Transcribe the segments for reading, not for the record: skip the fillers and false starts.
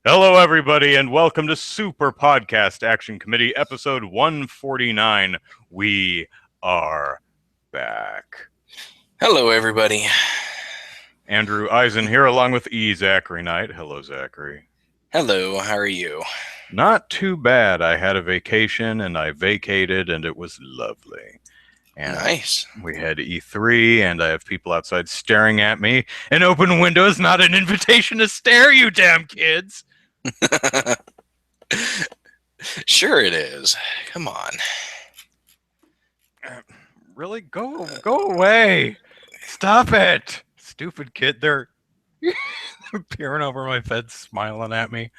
Hello, everybody, and welcome to Super Podcast Action Committee, episode 149. We are back. Hello, everybody. Andrew Eisen here, along with Zachary Knight. Hello, Zachary. Hello, how are you? Not too bad. I had a vacation, and I vacated, and it was lovely. And Nice. we had E3, and I have people outside staring at me. An open window is not an invitation to stare, you damn kids! Sure it is. Come on. Really? Go away. Stop it. Stupid kid. They're peering over my bed, smiling at me.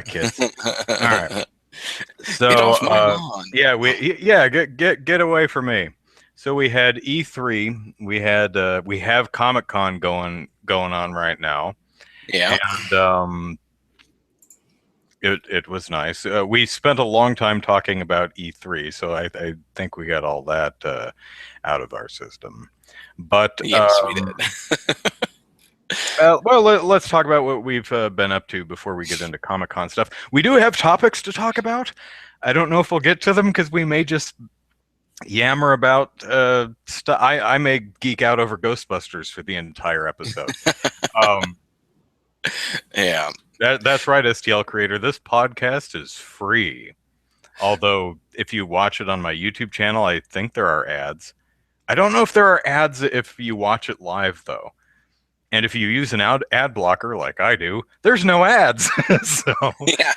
Kids. All right. So, get off my lawn. get away from me. So we had E3. We have Comic-Con going on right now. Yeah. And it was nice. We spent a long time talking about E3, so I think we got all that out of our system. But yes, we did. well, let's talk about what we've been up to before we get into Comic-Con stuff. We do have topics to talk about. I don't know if we'll get to them because we may just yammer about stuff. I may geek out over Ghostbusters for the entire episode. Yeah. That's right, STL creator. This podcast is free. Although, if you watch it on my YouTube channel, I think there are ads. I don't know if there are ads if you watch it live, though. And if you use an ad blocker like I do, there's no ads. So, yeah.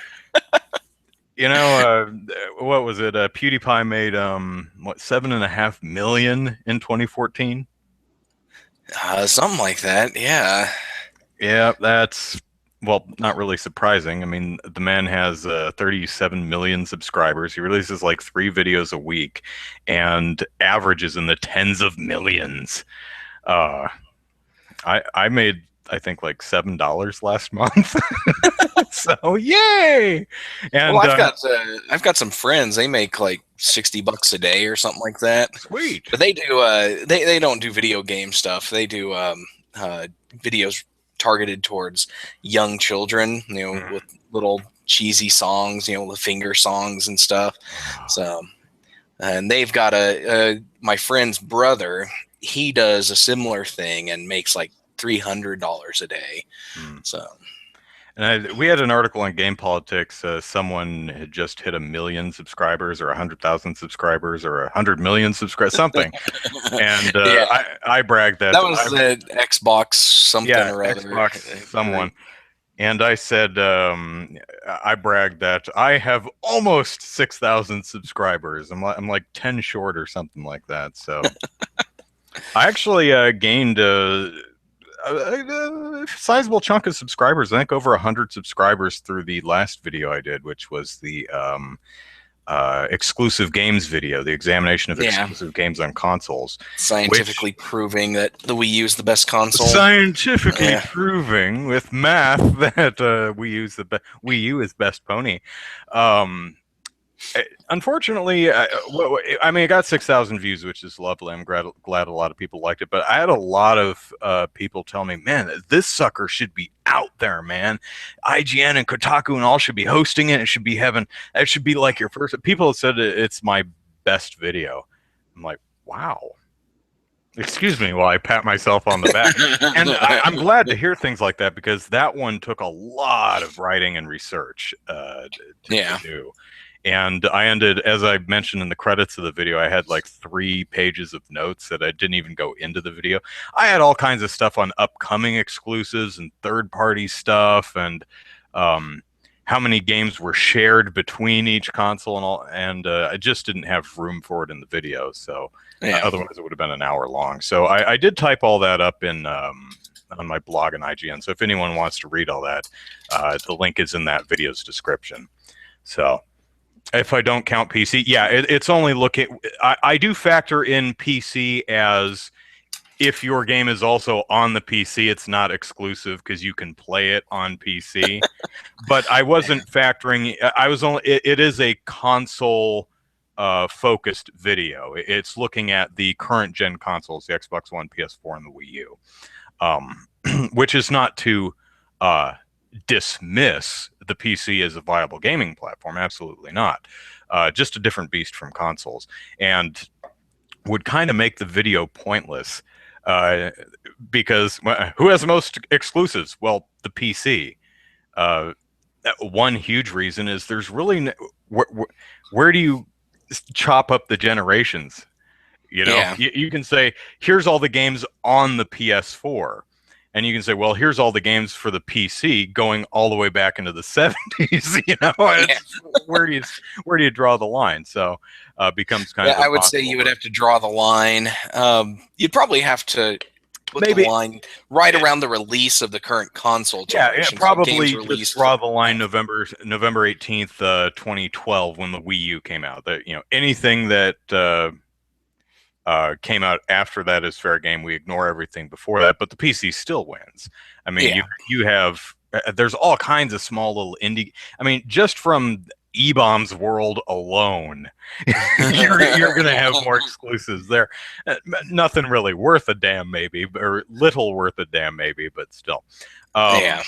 What was it? PewDiePie made $7.5 million in 2014. Something like that. Yeah. Yeah, that's not really surprising. I mean, the man has 37 million subscribers. He releases like 3 videos a week, and averages in the tens of millions. I made, I think, like $7 last month. So yay! And well, I've got some friends. They make like $60 a day or something like that. Sweet. But they do. They don't do video game stuff. They do videos targeted towards young children. With little cheesy songs. The finger songs and stuff. So, and they've got my friend's brother. He does a similar thing and makes like $300 a day. So, and we had an article on Game Politics. Someone had just hit 1 million subscribers, or 100,000 subscribers, or 100 million subscribers, something. And I bragged that was the Xbox something or other. Xbox someone. And I said, I bragged that I have almost 6,000 subscribers. I'm like 10 short or something like that. So I actually gained a sizable chunk of subscribers. I think over 100 subscribers through the last video I did, which was the exclusive games video, the examination of exclusive games on consoles. Scientifically proving that the Wii U is the best console. Scientifically proving with math that Wii U is best pony. Unfortunately, I mean, it got 6,000 views, which is lovely. I'm glad a lot of people liked it. But I had a lot of people tell me, man, this sucker should be out there, man. IGN and Kotaku and all should be hosting it. It should be like your first. People have said it's my best video. I'm like, wow. Excuse me while I pat myself on the back. And I'm glad to hear things like that, because that one took a lot of writing and research to do. And I ended, as I mentioned in the credits of the video, I had like 3 pages of notes that I didn't even go into the video. I had all kinds of stuff on upcoming exclusives and third-party stuff, and how many games were shared between each console and all. And I just didn't have room for it in the video, so otherwise it would have been an hour long. So I did type all that up in on my blog on IGN. So if anyone wants to read all that, the link is in that video's description. So. If I don't count PC, it's only looking. I do factor in PC as if your game is also on the PC, it's not exclusive because you can play it on PC. But I wasn't factoring. I was only. It is a console focused video. It's looking at the current gen consoles, the Xbox One, PS4, and the Wii U, which is not too dismiss the PC as a viable gaming platform. Absolutely not. Just a different beast from consoles, and would kind of make the video pointless. Uh, because who has the most exclusives? Well, the PC. Uh, One huge reason is there's really where do you chop up the generations? You know, Yeah. you can say, here's all the games on the PS4. And you can say, well, here's all the games for the PC going all the way back into the 70s. You know, Yeah. it's, where do you draw the line? So becomes kind Yeah, of I would say impossible. you would have to draw the line. You'd probably have to put the Maybe, line right around the release of the current console yeah, generation. So games probably just released draw for the line November 18th, 2012, when the Wii U came out. That, you know, anything that came out after that is fair game. We ignore everything before that, but the PC still wins. I mean, yeah. you have there's all kinds of small little indie. I mean, just from E-Bomb's world alone, you're going to have more exclusives there. Nothing really worth a damn, maybe, or little worth a damn, maybe, but still. Um, Yeah,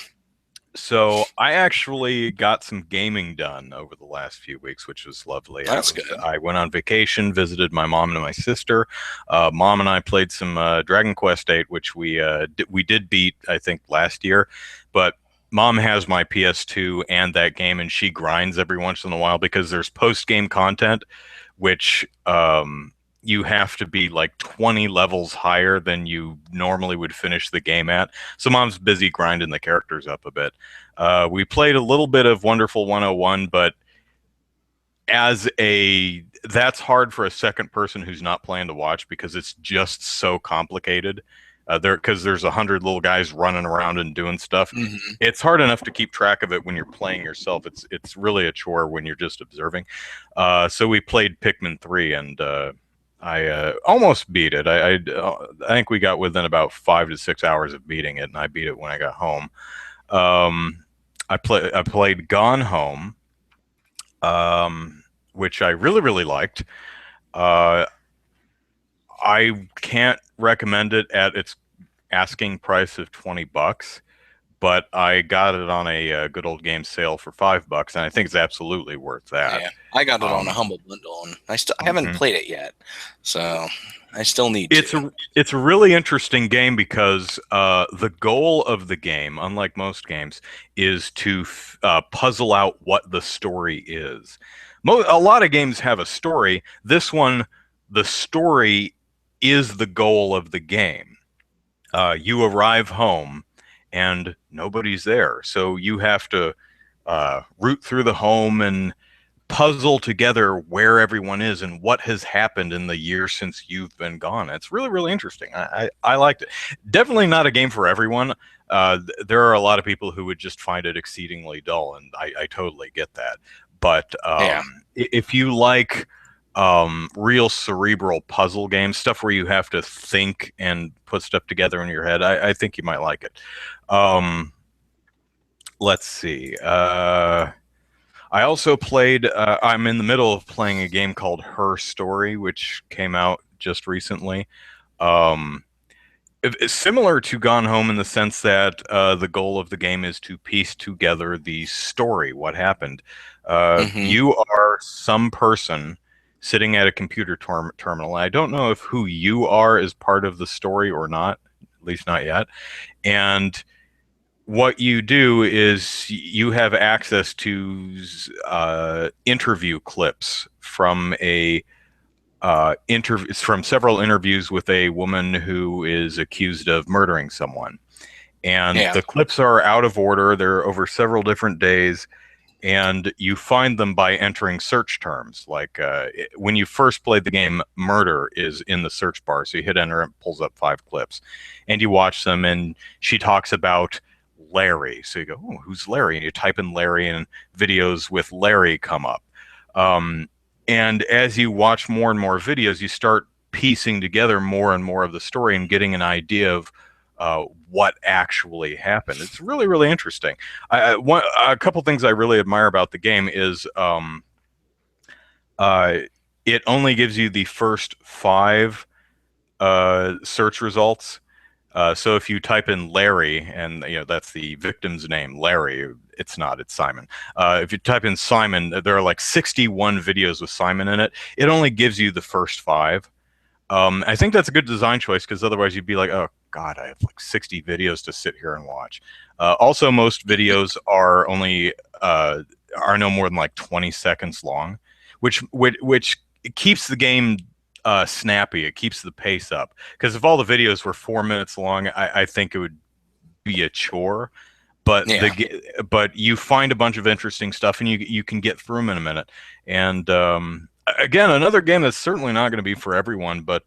so I actually got some gaming done over the last few weeks, which was lovely. that's good. I went on vacation, visited my mom and my sister. Mom and I played some Dragon Quest VIII, which we did beat, I think, last year. But mom has my PS2 and that game, and she grinds every once in a while because there's post game content, which you have to be like 20 levels higher than you normally would finish the game at. So mom's busy grinding the characters up a bit. We played a little bit of Wonderful 101, but that's hard for a second person who's not playing to watch because it's just so complicated. Because there's 100 little guys running around and doing stuff. Hmm. It's hard enough to keep track of it when you're playing yourself. It's really a chore when you're just observing. So we played Pikmin 3, and I almost beat it. I think we got within about 5 to 6 hours of beating it, and I beat it when I got home. I played Gone Home, which I really liked. Uh, I can't recommend it at its asking price of $20, but I got it on a good old game sale for $5, and I think it's absolutely worth that. Yeah, I got it on a Um, humble bundle, and I haven't mhm. played it yet, so I still need It's to. a really interesting game because the goal of the game, unlike most games, is to puzzle out what the story is. A lot of games have a story. This one, the story is the goal of the game. You arrive home and nobody's there, so you have to root through the home and puzzle together where everyone is and what has happened in the year since you've been gone. It's really interesting. I liked it. Definitely not a game for everyone. There are a lot of people who would just find it exceedingly dull, and I totally get that. But Yeah, if you like real cerebral puzzle games, stuff where you have to think and put stuff together in your head, I think you might like it. Um, let's see. I also played. I'm in the middle of playing a game called Her Story, which came out just recently. Um, it's similar to Gone Home in the sense that the goal of the game is to piece together the story, what happened. hmm, You are some person sitting at a computer terminal. I don't know if who you are is part of the story or not, at least not yet. And what you do is you have access to interview clips from from several interviews with a woman who is accused of murdering someone. And yeah, the clips are out of order. They're over several different days, and you find them by entering search terms. Like when you first played the game, murder is in the search bar. So you hit enter, and it pulls up 5 clips, and you watch them. And she talks about Larry. So you go, oh, who's Larry? And you type in Larry, and videos with Larry come up. Um, and as you watch more and more videos, you start piecing together more and more of the story and getting an idea of what actually happened. It's really interesting. A couple things I really admire about the game is uh, it only gives you the first 5 search results. So if you type in Larry, and that's the victim's name, Larry. It's not. It's Simon. If you type in Simon, there are like 61 videos with Simon in it. It only gives you the first 5. I think that's a good design choice because otherwise you'd be like, oh God, I have like 60 videos to sit here and watch. Also, most videos are no more than like 20 seconds long, which keeps the game snappy. It keeps the pace up because if all the videos were 4 minutes long, I think it would be a chore. But Yeah. but you find a bunch of interesting stuff and you can get through them in a minute. And again, another game that's certainly not going to be for everyone. But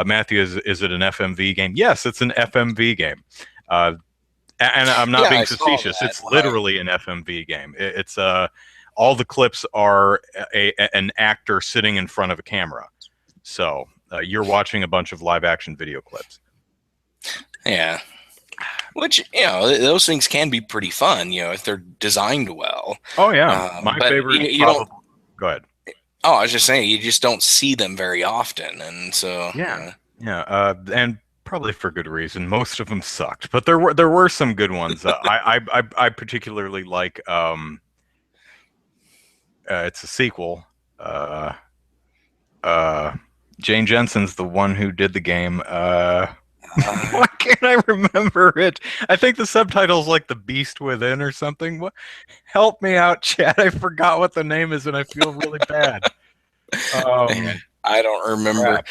Matthew, is it an FMV game? Yes, it's an FMV game. And I'm not Yeah, being I saw facetious. that It's when I. literally an FMV game. It's all the clips are an actor sitting in front of a camera. So you're watching a bunch of live action video clips. Yeah. Which, those things can be pretty fun, if they're designed well. Oh yeah, my But favorite you don't. probably. Go ahead. Oh, I was just saying, you just don't see them very often, and so. Yeah, yeah, and probably for good reason. Most of them sucked, but there were some good ones. I particularly like. It's a sequel. Uh, uh, Jane Jensen's the one who did the game. Uh, Why can't I remember it? I think the subtitle's like The Beast Within or something. What? Help me out, Chad. I forgot what the name is, and I feel really bad. Man, I don't remember. Crap.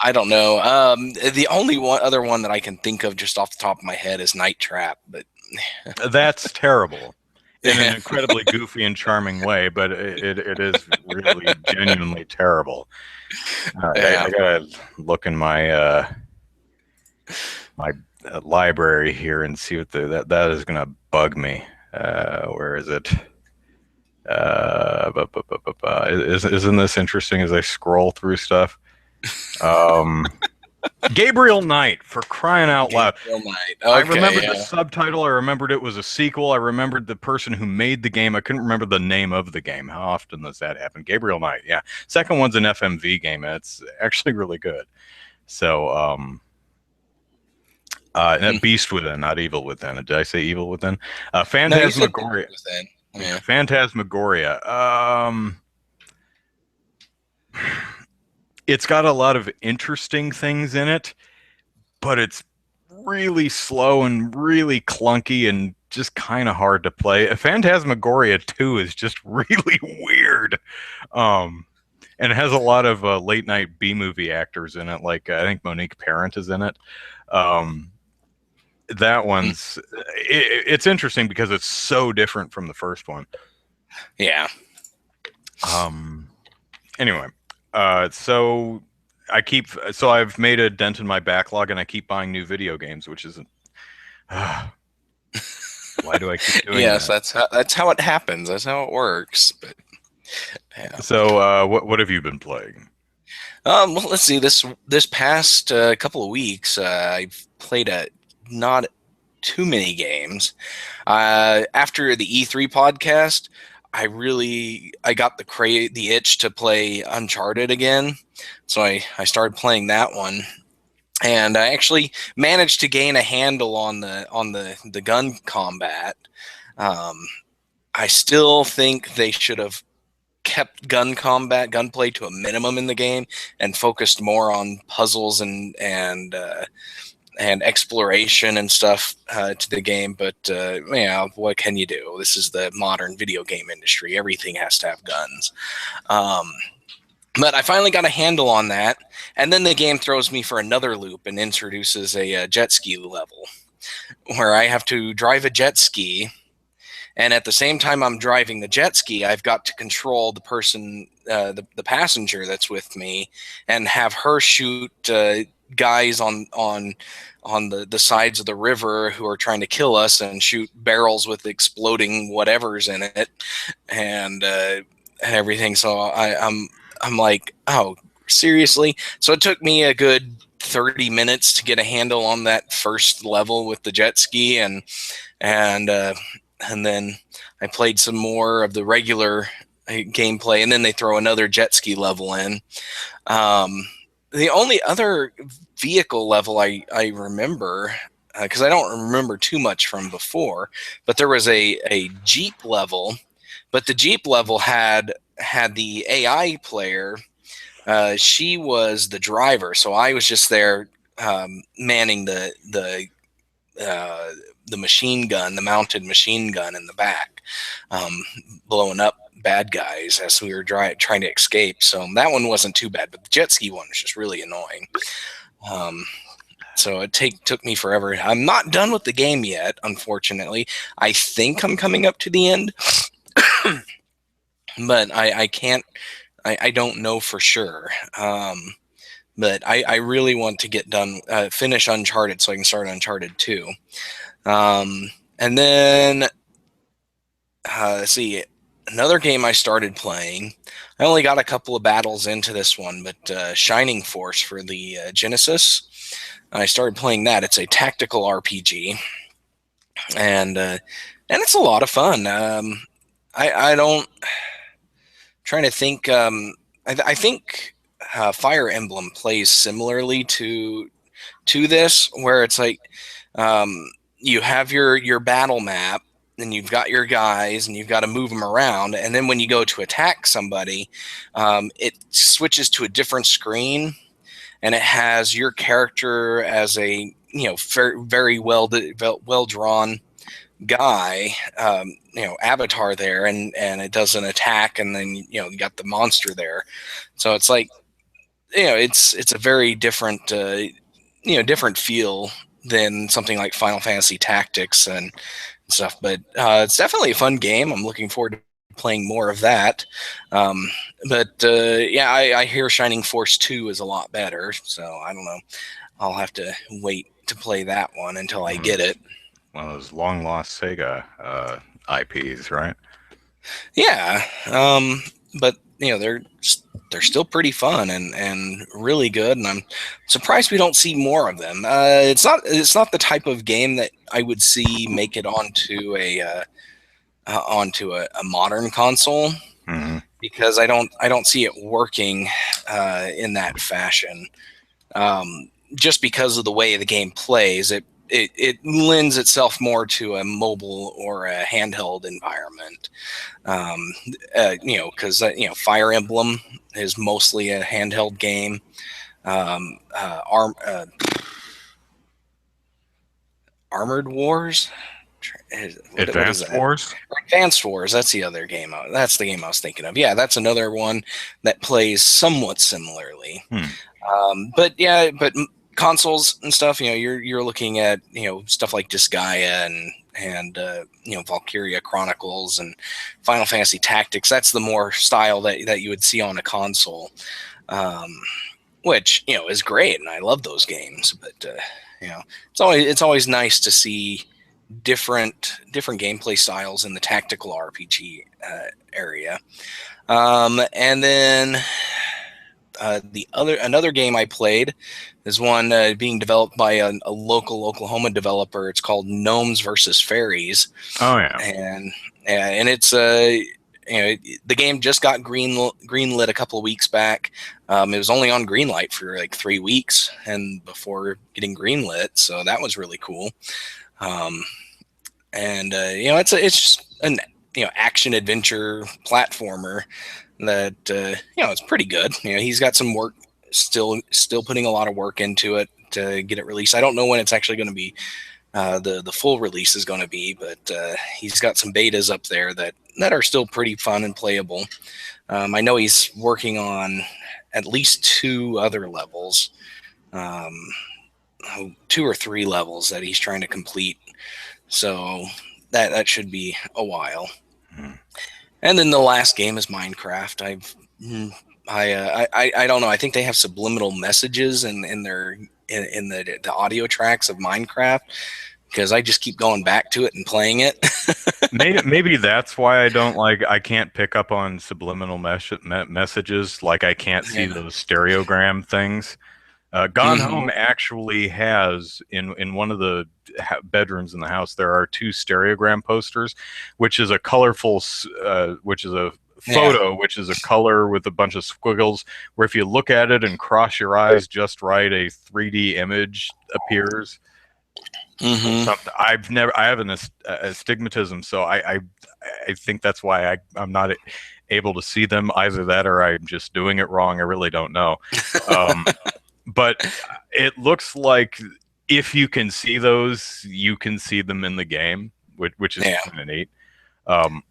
I don't know. The only other one that I can think of just off the top of my head is Night Trap, but That's terrible in an incredibly goofy and charming way, but it is really genuinely terrible. yeah. I gotta look in my library here and see what that is gonna bug me. Where is it? Isn't this interesting as I scroll through stuff? Um, Gabriel Knight, for crying out loud. Gabriel Knight. I Okay, remembered the yeah. subtitle. I remembered it was a sequel. I remembered the person who made the game. I couldn't remember the name of the game. How often does that happen? Gabriel Knight, yeah. Second one's an FMV game, and it's actually really good. So, and Beast Within, not Evil Within. Did I say Evil Within? No, you said Phantasmagoria. within. Yeah, Yeah. Phantasmagoria. It's got a lot of interesting things in it, but it's really slow and really clunky and just kind of hard to play. Phantasmagoria 2 is just really weird. And it has a lot of late night B movie actors in it. Like I think Monique Parent is in it. That one's it's interesting because it's so different from the first one. Yeah. Anyway, so I've made a dent in my backlog and I keep buying new video games, which isn't. Why do I keep doing Yes, that? that's how it happens. That's how it works. But yeah. So, what have you been playing? Well, let's see. This past couple of weeks, I've played not too many games. After the E3 podcast, I got the itch to play Uncharted again, so I started playing that one, and I actually managed to gain a handle on the gun combat. I still think they should have kept gunplay to a minimum in the game and focused more on puzzles and exploration and stuff to the game. But yeah, what can you do? This is the modern video game industry. Everything has to have guns. But I finally got a handle on that, and then the game throws me for another loop and introduces a jet ski level where I have to drive a jet ski. And at the same time I'm driving the jet ski, I've got to control the person, the passenger that's with me, and have her shoot guys on the sides of the river who are trying to kill us, and shoot barrels with exploding whatever's in it, and everything. So I'm like, oh, seriously? So it took me a good 30 minutes to get a handle on that first level with the jet ski, and then I played some more of the regular gameplay, and then they throw another jet ski level in. The only other vehicle level I remember, because I don't remember too much from before, but there was a Jeep level, but the Jeep level had the AI player. She was the driver, so I was just there manning uh, the machine gun, the mounted machine gun in the back, um, blowing up bad guys as we were trying to escape. So that one wasn't too bad, but the jet ski one was just really annoying. Um, so it took me forever. I'm not done with the game yet, unfortunately. I think I'm coming up to the end, but I can't. I don't know for sure. But I really want to get done, finish Uncharted so I can start Uncharted 2. And then, let's see, another game I started playing. I only got a couple of battles into this one, but Shining Force for the Genesis. I started playing that. It's a tactical RPG, and it's a lot of fun. I don't trying to think. I think Fire Emblem plays similarly to this, where it's like you have your battle map, and you've got your guys, and you've got to move them around, and then when you go to attack somebody, it switches to a different screen, and it has your character as a very well drawn guy, avatar there, and it does an attack, and then you got the monster there. So it's like it's a very different different feel than something like Final Fantasy Tactics and stuff. But it's definitely a fun game. I'm looking forward to playing more of that. But I hear Shining Force 2 is a lot better. So I don't know. I'll have to wait to play that one until I get it. One of those long lost Sega IPs, right? Yeah. But they're still pretty fun and really good, and I'm surprised we don't see more of them. It's not the type of game that I would see make it onto a modern console, Mm-hmm. because I don't see it working in that fashion. Just because of the way the game plays, it lends itself more to a mobile or a handheld environment. Because Fire Emblem is mostly a handheld game. Armored Wars. What is Advanced that? Wars? Advanced Wars. That's the other game. That's the game I was thinking of. Yeah, that's another one that plays somewhat similarly. But consoles and stuff. You're looking at stuff like Disgaea and Valkyria Chronicles and Final Fantasy Tactics. That's the more style that you would see on a console, which is great, and I love those games. But it's always nice to see different gameplay styles in the tactical RPG area. And then another game I played is one being developed by a local Oklahoma developer. It's called Gnomes versus Fairies. Oh yeah. And it's the game just got greenlit a couple of weeks back. It was only on Greenlight for like 3 weeks and before getting greenlit, so that was really cool. It's just an action adventure platformer that it's pretty good. He's got some work still putting a lot of work into it to get it released. I don't know when it's actually going to be the full release is going to be, but he's got some betas up there that are still pretty fun and playable. I know he's working on at least 2 other levels, 2 or 3 levels that he's trying to complete. So that should be a while. And then the last game is Minecraft. I don't know. I think they have subliminal messages in the audio tracks of Minecraft, because I just keep going back to it and playing it. Maybe that's why I can't pick up on subliminal messages. Like I can't see those stereogram things. Gone Home actually has in one of the bedrooms in the house, there are 2 stereogram posters, which is a colorful, which is a Yeah. photo, which is a color with a bunch of squiggles, where if you look at it and cross your eyes just right, a 3D image appears. Mm-hmm. Something I have an astigmatism, so I think that's why I'm not able to see them. Either that, or I'm just doing it wrong. I really don't know. Um, but it looks like if you can see those, you can see them in the game, which is Yeah. kind of neat. Um,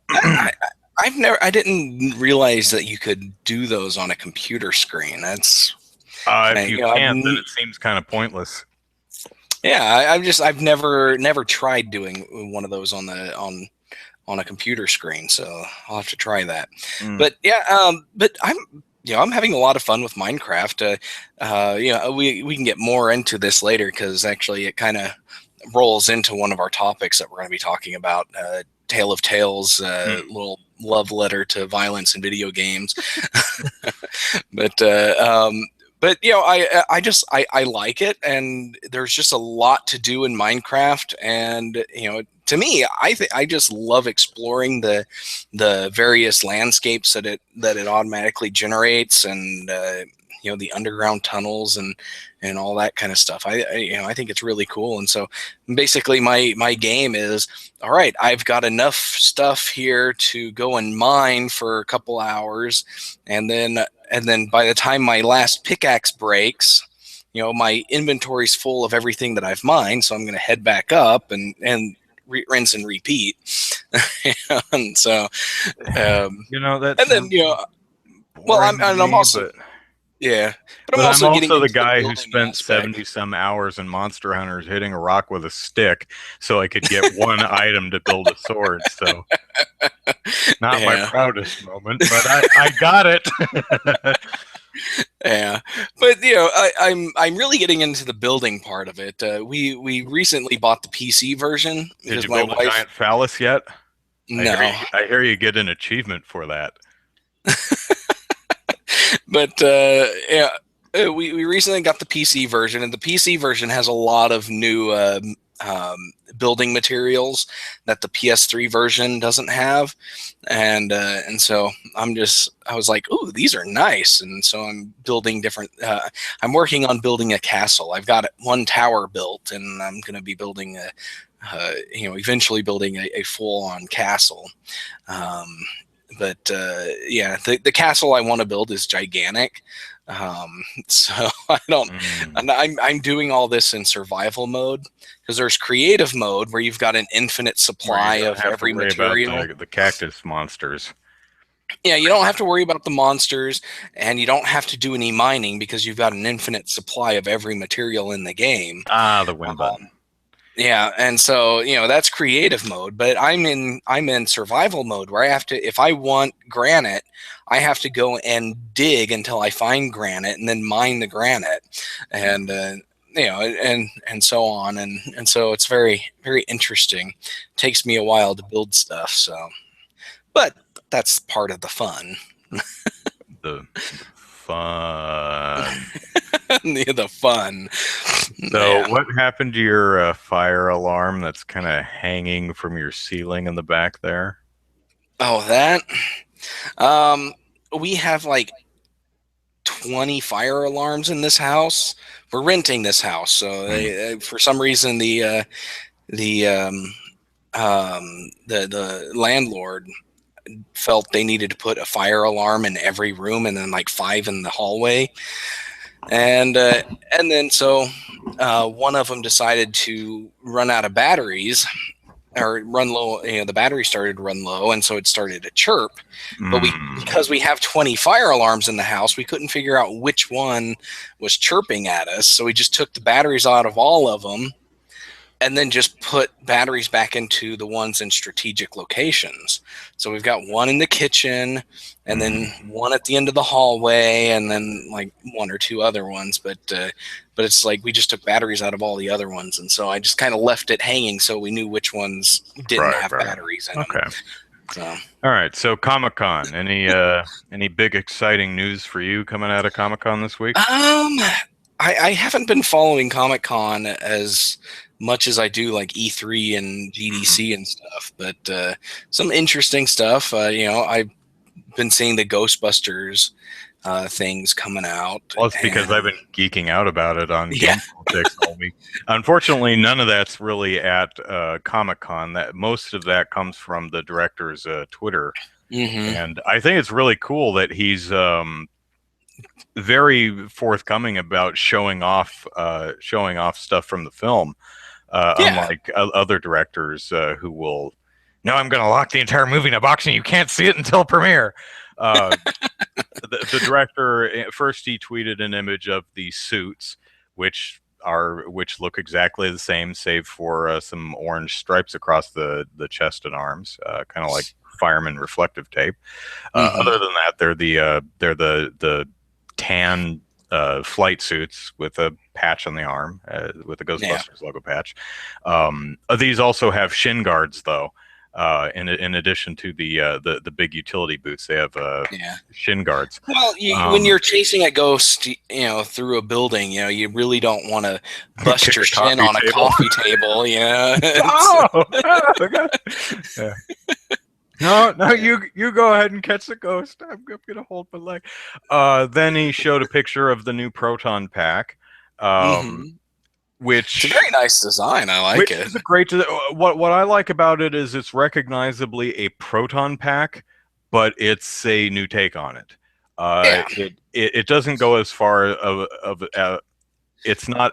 I didn't realize that you could do those on a computer screen. That's if kind you of, can't, then it seems kind of pointless. yeah. I've never tried doing one of those on a computer screen, so I'll have to try that. Mm. But yeah, but I'm having a lot of fun with Minecraft. We can get more into this later because actually it kind of rolls into one of our topics that we're going to be talking about. Tale of Tales, little love letter to violence in video games. but I like it, and there's just a lot to do in Minecraft, and to me, I just love exploring the various landscapes that it automatically generates, and the underground tunnels and all that kind of stuff. I think it's really cool. And so basically my game is, all right, I've got enough stuff here to go and mine for a couple hours, and then by the time my last pickaxe breaks, my inventory's full of everything that I've mined, so I'm going to head back up and rinse and repeat. And so That and then well, I'm also, but yeah, but I'm But I'm also getting also the into the guy who building spent aspect. 70 some hours in Monster Hunters hitting a rock with a stick so I could get one item to build a sword. So, not my Yeah, proudest moment, but I got it. yeah, but I'm really getting into the building part of it. We recently bought the PC version Did because you my build a wife. giant phallus yet? No, I hear you get an achievement for that. but yeah. We recently got the PC version, and the PC version has a lot of new building materials that the PS3 version doesn't have, and so I was like, ooh, these are nice, and so I'm building different. I'm working on building a castle. I've got one tower built, and I'm going to be building eventually building a full-on castle. But yeah, the castle I want to build is gigantic. So I don't. And I'm doing all this in survival mode because there's creative mode where you've got an infinite Where you supply don't of have to every worry about material. the cactus monsters. Yeah, you don't have to worry about the monsters, and you don't have to do any mining because you've got an infinite supply of every material in the game. Ah, the win button. Yeah, and so that's creative mode, but I'm in survival mode where I have to, if I want granite, I have to go and dig until I find granite and then mine the granite, and and so on, and so it's very very interesting. Takes me a while to build stuff, so but that's part of the fun. The fun. The fun. So, Yeah. what happened to your fire alarm that's kind of hanging from your ceiling in the back there? Oh, that. Um, we have like 20 fire alarms in this house. We're renting this house, so for some reason the the landlord felt they needed to put a fire alarm in every room and then like 5 in the hallway, and then so one of them decided to run out of batteries or run low. The battery started to run low, and so it started to chirp. But because we have 20 fire alarms in the house, we couldn't figure out which one was chirping at us. So we just took the batteries out of all of them, and then just put batteries back into the ones in strategic locations. So we've got one in the kitchen, and then one at the end of the hallway, and then like one or two other ones. But it's like we just took batteries out of all the other ones, and so I just kind of left it hanging so we knew which ones didn't have batteries in them. Okay. So. All right. So Comic-Con, any big exciting news for you coming out of Comic-Con this week? I haven't been following Comic-Con as much as I do like E3 and GDC and stuff, but some interesting stuff. I been seeing the Ghostbusters things coming out. Well, it's because And I've been geeking out about it on yeah. Game Politics all week. Unfortunately, none of that's really at Comic-Con. That most of that comes from the director's Twitter, Mm-hmm. and I think it's really cool that he's very forthcoming about showing off stuff from the film. Yeah. Unlike other directors who will, no, I'm going to lock the entire movie in a box and you can't see it until premiere. Uh, the director first he tweeted an image of the suits, which look exactly the same, save for some orange stripes across the chest and arms, kind of like fireman reflective tape. Mm-hmm. Other than that, they're the tan flight suits with a patch on the arm, with the Yeah. Ghostbusters logo patch. These also have shin guards, though. In addition to the big utility boots, they have Yeah. shin guards. Well, when you're chasing a ghost, through a building, you really don't want to bust Kick your a shin coffee on a table. coffee table. Oh! Yeah. No, you go ahead and catch the ghost. I'm gonna hold my leg. Then he showed a picture of the new proton pack, Mm-hmm. It's a which very nice design. I like it. is a great. What I like about it is it's recognizably a proton pack, but it's a new take on it. Yeah. It doesn't go as far it's not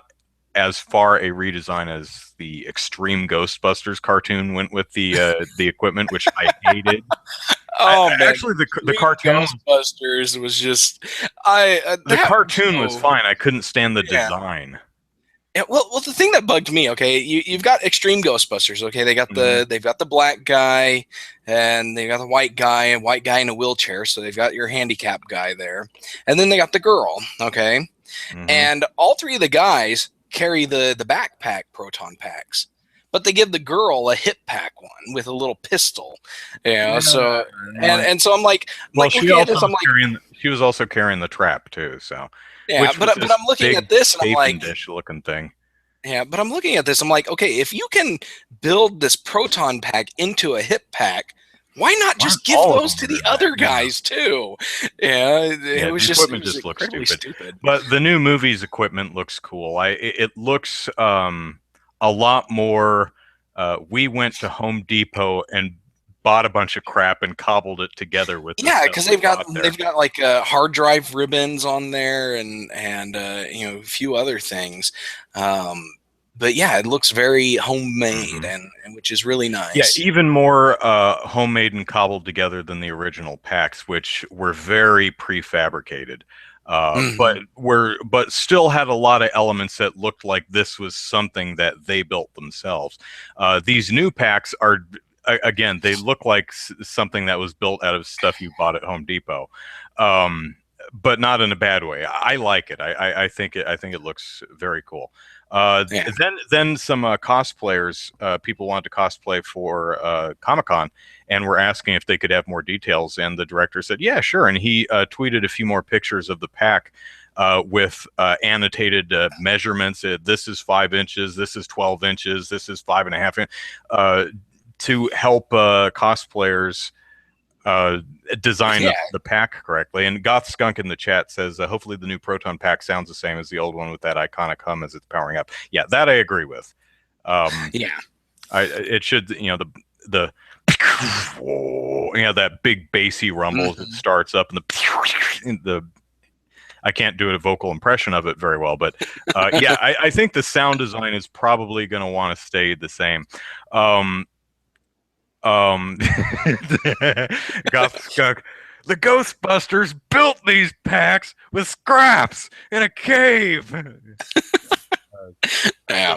as far a redesign as the Extreme Ghostbusters cartoon went with the equipment, which I hated. Oh man, Actually, the Green cartoon Ghostbusters was just the that cartoon was show. fine. I couldn't stand the Yeah. design. Yeah, well, the thing that bugged me, okay, you've got Extreme Ghostbusters, okay, they've got the black guy, and they got the white guy in a wheelchair, so they've got your handicap guy there, and then they got the girl, okay, and all three of the guys carry the backpack proton packs, but they give the girl a hip pack one with a little pistol, Yeah, so no. and so I'm Well, like looking at this, I'm like, she was also carrying the trap too. So, yeah, which was but this I'm looking big at this and I'm chafing like, dish looking thing. yeah, but I'm looking at this. I'm like, okay, if you can build this proton pack into a hip pack, why not Why aren't just give all of those them to the doing that? other Yeah. guys too? Yeah, Yeah, it was the just equipment just looks incredibly stupid. stupid. But the new movie's equipment looks cool. It looks a lot more. We went to Home Depot and bought a bunch of crap and cobbled it together with the Yeah, stuff because we bought there. they've got like hard drive ribbons on there and a few other things. But yeah, it looks very homemade Mhm. and which is really Yeah, nice. even more homemade and cobbled together than the original packs, which were very prefabricated. Hmm. But still had a lot of elements that looked like this was something that they built themselves. These new packs are again, they look like something that was built out of stuff you bought at Home Depot, um, but not in a bad way. I like it. I think it looks very cool. Yeah, Then some cosplayers, people wanted to cosplay for Comic-Con, and were asking if they could have more details. And the director said, "Yeah, sure." And he tweeted a few more pictures of the pack with annotated measurements. This is 5 inches. This is 12 inches. This is 5.5 inches. To help cosplayers design yeah, the pack correctly. And Goth Skunk in the chat says, hopefully the new Proton pack sounds the same as the old one with that iconic hum as it's powering up. Yeah, that I agree with. yeah, It should, the that big bassy rumble as it hmm starts up, and the I can't do a vocal impression of it very well, but yeah, I think the sound design is probably going to want to stay the same. Um, Goth Skunk. The Ghostbusters built these packs with scraps in a cave. yeah,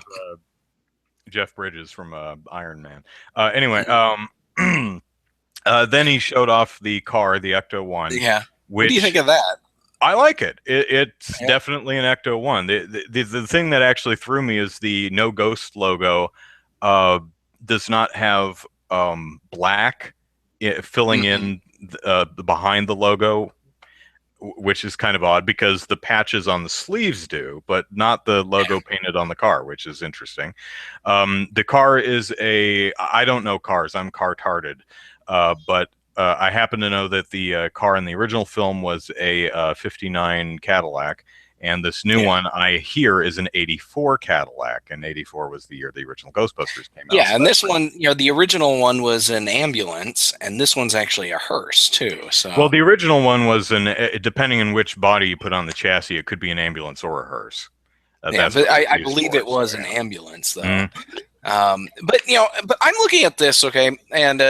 Jeff Bridges from Iron Man. Anyway, then he showed off the car, the Ecto One, yeah. What do you think which of that? I like it. It's Yeah. definitely an Ecto One. The thing that actually threw me is the No Ghost logo uh, does not have black filling Hmm. in behind the logo, which is kind of odd because the patches on the sleeves do, but not the logo painted on the car, which is interesting. The car is I don't know cars. I'm car-tarded, but I happen to know that the car in the original film was a 59 Cadillac, and this new one I hear is an 84 Cadillac, and 84 was the year the original Ghostbusters came out. Yeah, and this one, the original one was an ambulance, and this one's actually a hearse too. So, well, the original one was depending on which body you put on the chassis, it could be an ambulance or a hearse. But I believe it was an ambulance, though. But I'm looking at this, okay, and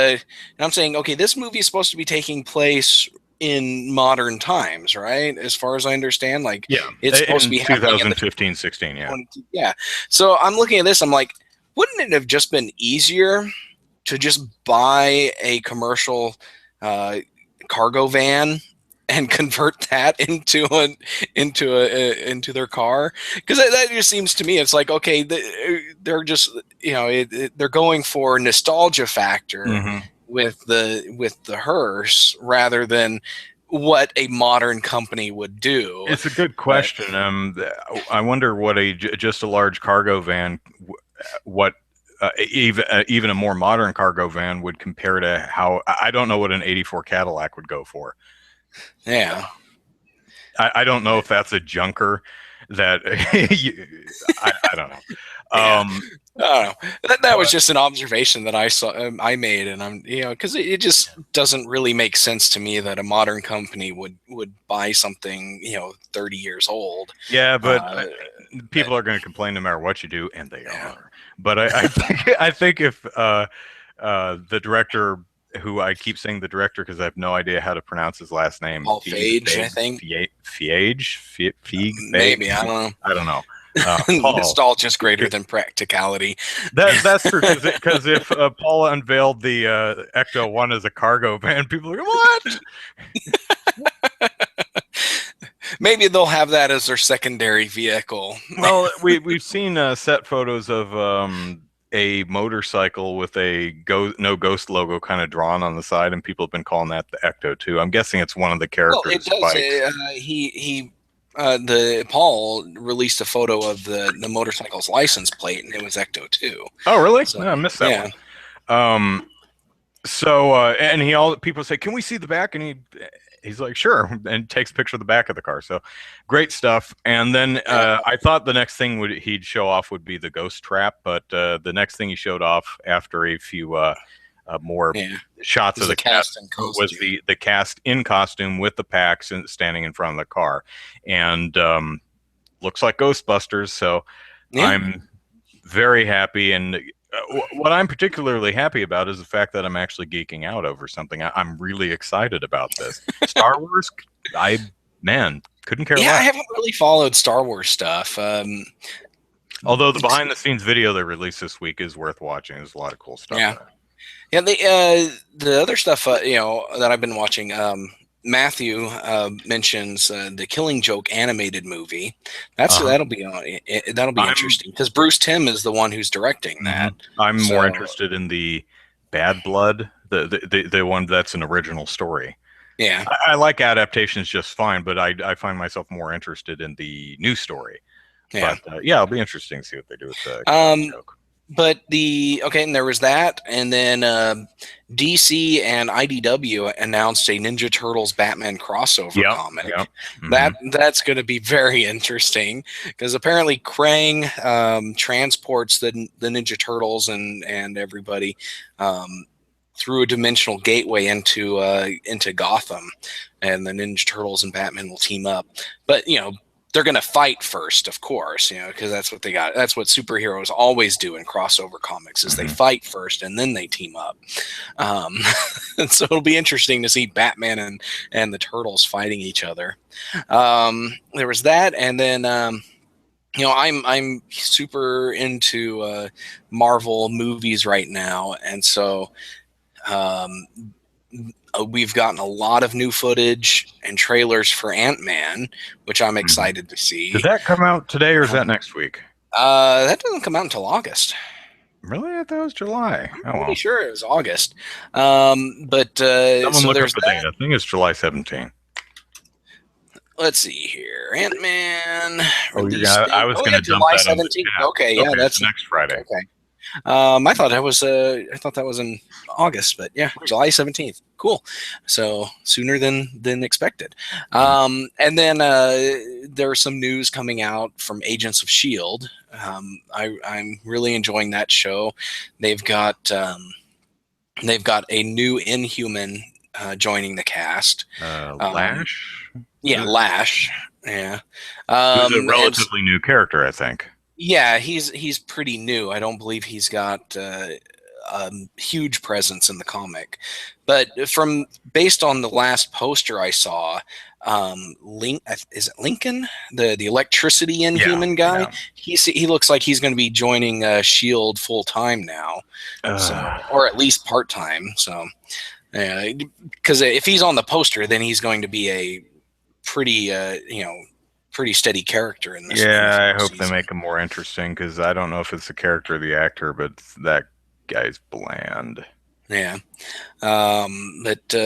I'm saying, okay, this movie is supposed to be taking place in modern times, right? As far as I understand, like, it's supposed to be 2015, 16, yeah. So I'm looking at this, I'm like, wouldn't it have just been easier to just buy a commercial cargo van and convert that into their car? Because that just seems to me, it's like, okay, they're just they're going for nostalgia factor with the hearse rather than what a modern company would do. It's a good question. I wonder what just a large cargo van, what even a more modern cargo van would compare to how. I don't know what an 84 Cadillac would go for. Yeah, I don't know if that's a junker that I don't know. I don't know. That was just an observation that I made, and I'm because it just doesn't really make sense to me that a modern company would buy something 30 years old. Yeah, but people are going to complain no matter what you do, and they are. But I think if the director, who I keep saying the director because I have no idea how to pronounce his last name. Paul Feige, I think. Feige? Maybe, I don't know. I don't know. Nostalgia is greater than practicality. That's true, because if Paul unveiled the Ecto-1 as a cargo van, people are like, what? Maybe they'll have that as their secondary vehicle. Well, we've seen set photos of a motorcycle with a no ghost logo kind of drawn on the side, and people have been calling that the Ecto-2. I'm guessing it's one of the characters. Well, it does. Paul released a photo of the motorcycle's license plate, and it was Ecto-2. Oh, really? So, I missed that one. And people say, "Can we see the back?" And he's like, "Sure," and takes a picture of the back of the car. So great stuff. And then I thought the next thing he'd show off would be the ghost trap, but the next thing he showed off after a few more shots of the cast was the cast in costume with the packs and standing in front of the car, and looks like Ghostbusters. So I'm very happy. And what I'm particularly happy about is the fact that I'm actually geeking out over something. I'm really excited about this. Star Wars, couldn't care less. I haven't really followed Star Wars stuff. Although the behind-the-scenes video they released this week is worth watching. There's a lot of cool stuff there. Yeah, the other stuff that I've been watching. Matthew mentions the Killing Joke animated movie. That'll be interesting because Bruce Timm is the one who's directing that. I'm more interested in the Bad Blood, the one that's an original story. Yeah, I like adaptations just fine, but I find myself more interested in the new story. Yeah, but it'll be interesting to see what they do with the Killing Joke. But and there was that, and then DC and IDW announced a Ninja Turtles Batman crossover comic. Yep. Mm-hmm. That's going to be very interesting because apparently Krang transports the Ninja Turtles and everybody through a dimensional gateway into Gotham, and the Ninja Turtles and Batman will team up. But they're going to fight first, of course, because that's what they got. That's what superheroes always do in crossover comics is they fight first and then they team up. And so it'll be interesting to see Batman and the Turtles fighting each other. There was that. And then, I'm super into Marvel movies right now. And so, we've gotten a lot of new footage and trailers for Ant-Man, which I'm excited to see. Did that come out today or is that next week? That doesn't come out until August. Really? I thought it was July. I'm pretty sure it was August. But someone look up the date. I think it's July 17th. Let's see here. Ant-Man. I was going to dump July that 17th. Okay, that's next Friday. Okay. I thought that was in August, but yeah, July 17th. Cool. So sooner than expected. And then there's some news coming out from Agents of Shield. I'm really enjoying that show. They've got they've got a new Inhuman joining the cast. Lash. Yeah, Lash. Yeah. Who's a And relatively new character, I think. yeah, he's pretty new. I don't believe he's got a huge presence in the comic, but from based on the last poster I saw, is it Lincoln, the electricity Inhuman guy? Yeah. He looks like he's going to be joining Shield full time now, so or at least part time. So, because if he's on the poster, then he's going to be a pretty pretty steady character in this. Yeah, I hope they season. make him more interesting because I don't know if it's the character or the actor, but that guy's bland. Yeah. But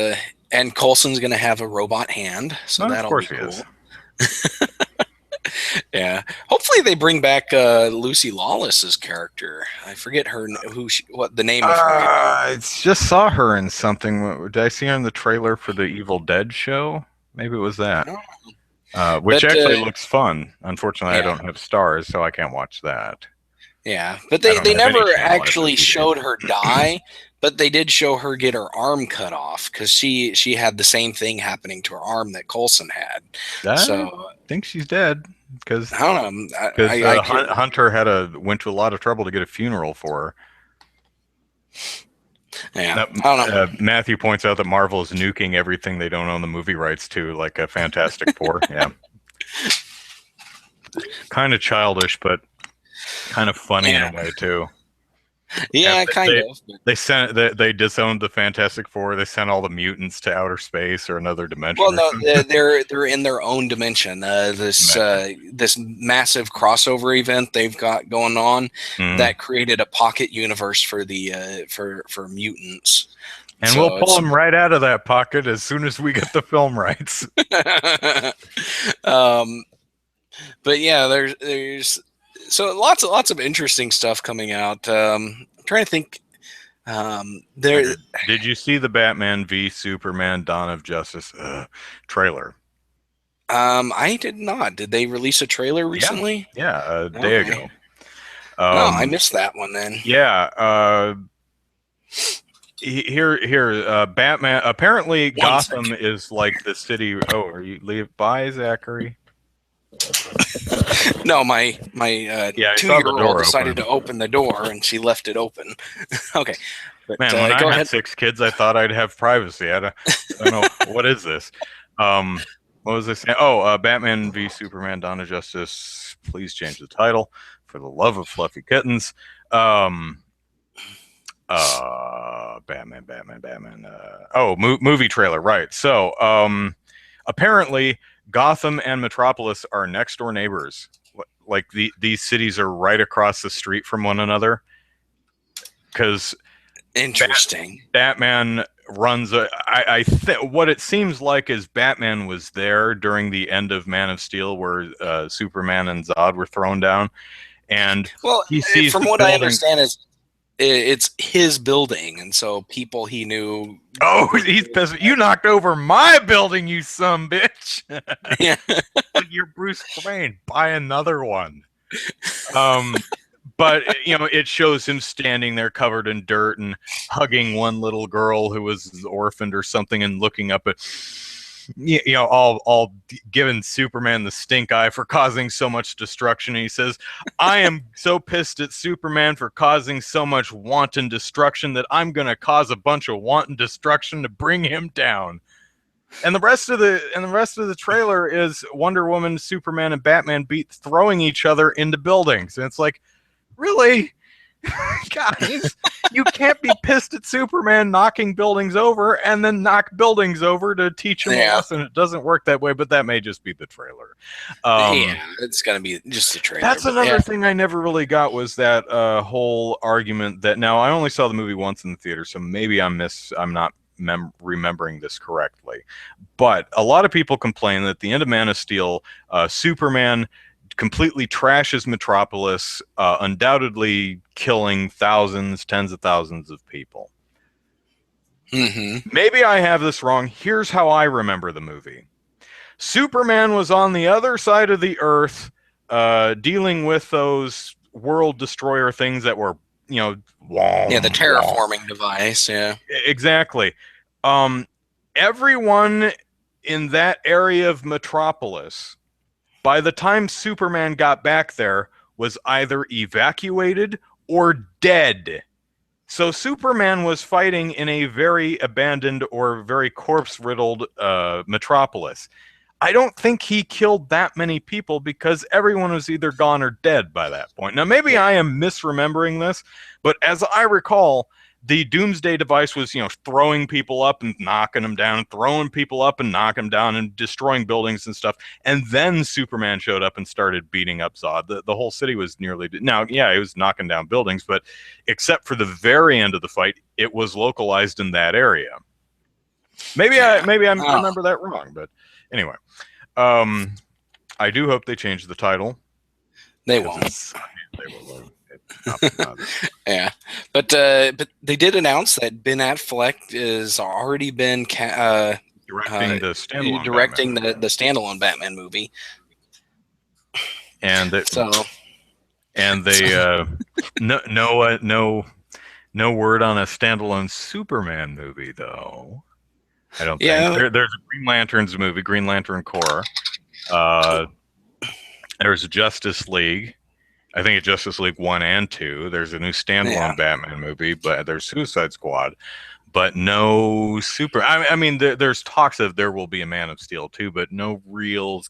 and Coulson's going to have a robot hand, so that'll be cool. Yeah. Hopefully they bring back Lucy Lawless's character. I forget what the name of her. I just saw her in something. Did I see her in the trailer for the Evil Dead show? Maybe it was that. Which actually looks fun. Unfortunately, I don't have stars, so I can't watch that. Yeah, but they never actually showed her die, but they did show her get her arm cut off because she had the same thing happening to her arm that Coulson had. So I think she's dead because I don't know. Because Hunter went to a lot of trouble to get a funeral for her. Yeah, I don't know. Matthew points out that Marvel is nuking everything they don't own the movie rights to, like a Fantastic Four. Yeah, kind of childish, but kind of funny in a way too. Yeah, kind of. They disowned the Fantastic Four. They sent all the mutants to outer space or another dimension. Well, no, they're in their own dimension. This massive crossover event they've got going on that created a pocket universe for the for mutants. And so we'll pull them right out of that pocket as soon as we get the film rights. But yeah, there's so lots of interesting stuff coming out. I'm trying to think. Did you see the Batman v Superman: Dawn of Justice trailer? I did not. Did they release a trailer recently? Yeah, a day ago. I missed that one then. Yeah. Here, Batman. Apparently, Gotham is like the city. Oh, are you by Zachary? No, my 2-year-old decided to open the door and she left it open. Okay. But, man, when I had 6 kids, I thought I'd have privacy. I don't know. What is this? What was I saying? Oh, Batman v Superman: Dawn of Justice. Please change the title for the love of fluffy kittens. Batman. Movie trailer. Right. So, apparently Gotham and Metropolis are next door neighbors. Like these cities are right across the street from one another. Because interesting. Batman runs what it seems like is Batman was there during the end of Man of Steel where Superman and Zod were thrown down. And he sees from what I understand is it's his building, and so people he knew. Oh, he's pissed. You knocked over my building, you son bitch. Yeah. You're Bruce Wayne. Buy another one. But it shows him standing there covered in dirt and hugging one little girl who was orphaned or something, and looking up at all giving Superman the stink eye for causing so much destruction. And he says, I am so pissed at Superman for causing so much wanton destruction that I'm going to cause a bunch of wanton destruction to bring him down. And the rest of the trailer is Wonder Woman, Superman, and Batman throwing each other into buildings. And it's like, really? Guys, you can't be pissed at Superman knocking buildings over and then knock buildings over to teach him a lesson. It doesn't work that way, but that may just be the trailer. It's gonna be just a trailer. That's another thing I never really got was that whole argument that now I only saw the movie once in the theater, so maybe I'm not remembering this correctly. But a lot of people complain that at the end of Man of Steel, Superman completely trashes Metropolis, undoubtedly killing thousands, tens of thousands of people. Mm-hmm. Maybe I have this wrong. Here's how I remember the movie. Superman was on the other side of the Earth, dealing with those world destroyer things that were, Yeah, the womp, womp. terraforming device. Yeah. Exactly. Um, everyone in that area of Metropolis, by the time Superman got back there, was either evacuated or dead. So Superman was fighting in a very abandoned or very corpse-riddled metropolis. I don't think he killed that many people because everyone was either gone or dead by that point. Now, maybe Yeah. I am misremembering this, but as I recall, the Doomsday device was, throwing people up and knocking them down, throwing people up and knocking them down, and destroying buildings and stuff. And then Superman showed up and started beating up Zod. The whole city was nearly... Now, yeah, he was knocking down buildings, but except for the very end of the fight, it was localized in that area. Maybe I remember that wrong, but anyway, I do hope they change the title. They won't. They will. It's Yeah, but they did announce that Ben Affleck has already been directing the standalone directing Batman. the standalone Batman movie. And they So no word on a standalone Superman movie though. I don't yeah, think there's a Green Lantern's movie, Green Lantern Corps. There's a Justice League. I think it's Justice League 1 and 2. There's a new standalone Batman movie, but there's Suicide Squad, but no super. I mean, there's talks of there will be a Man of Steel 2, but no real.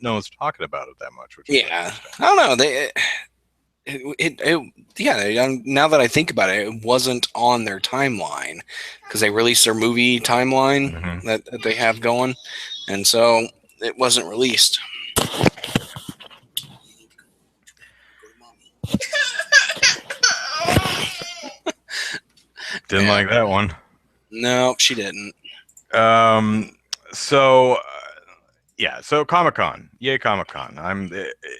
No one's talking about it that much. Which is I don't know. Now that I think about it, it wasn't on their timeline because they released their movie timeline that they have going, and so it wasn't released. Didn't like that one. No, she didn't. So Comic-Con. Yay, Comic-Con.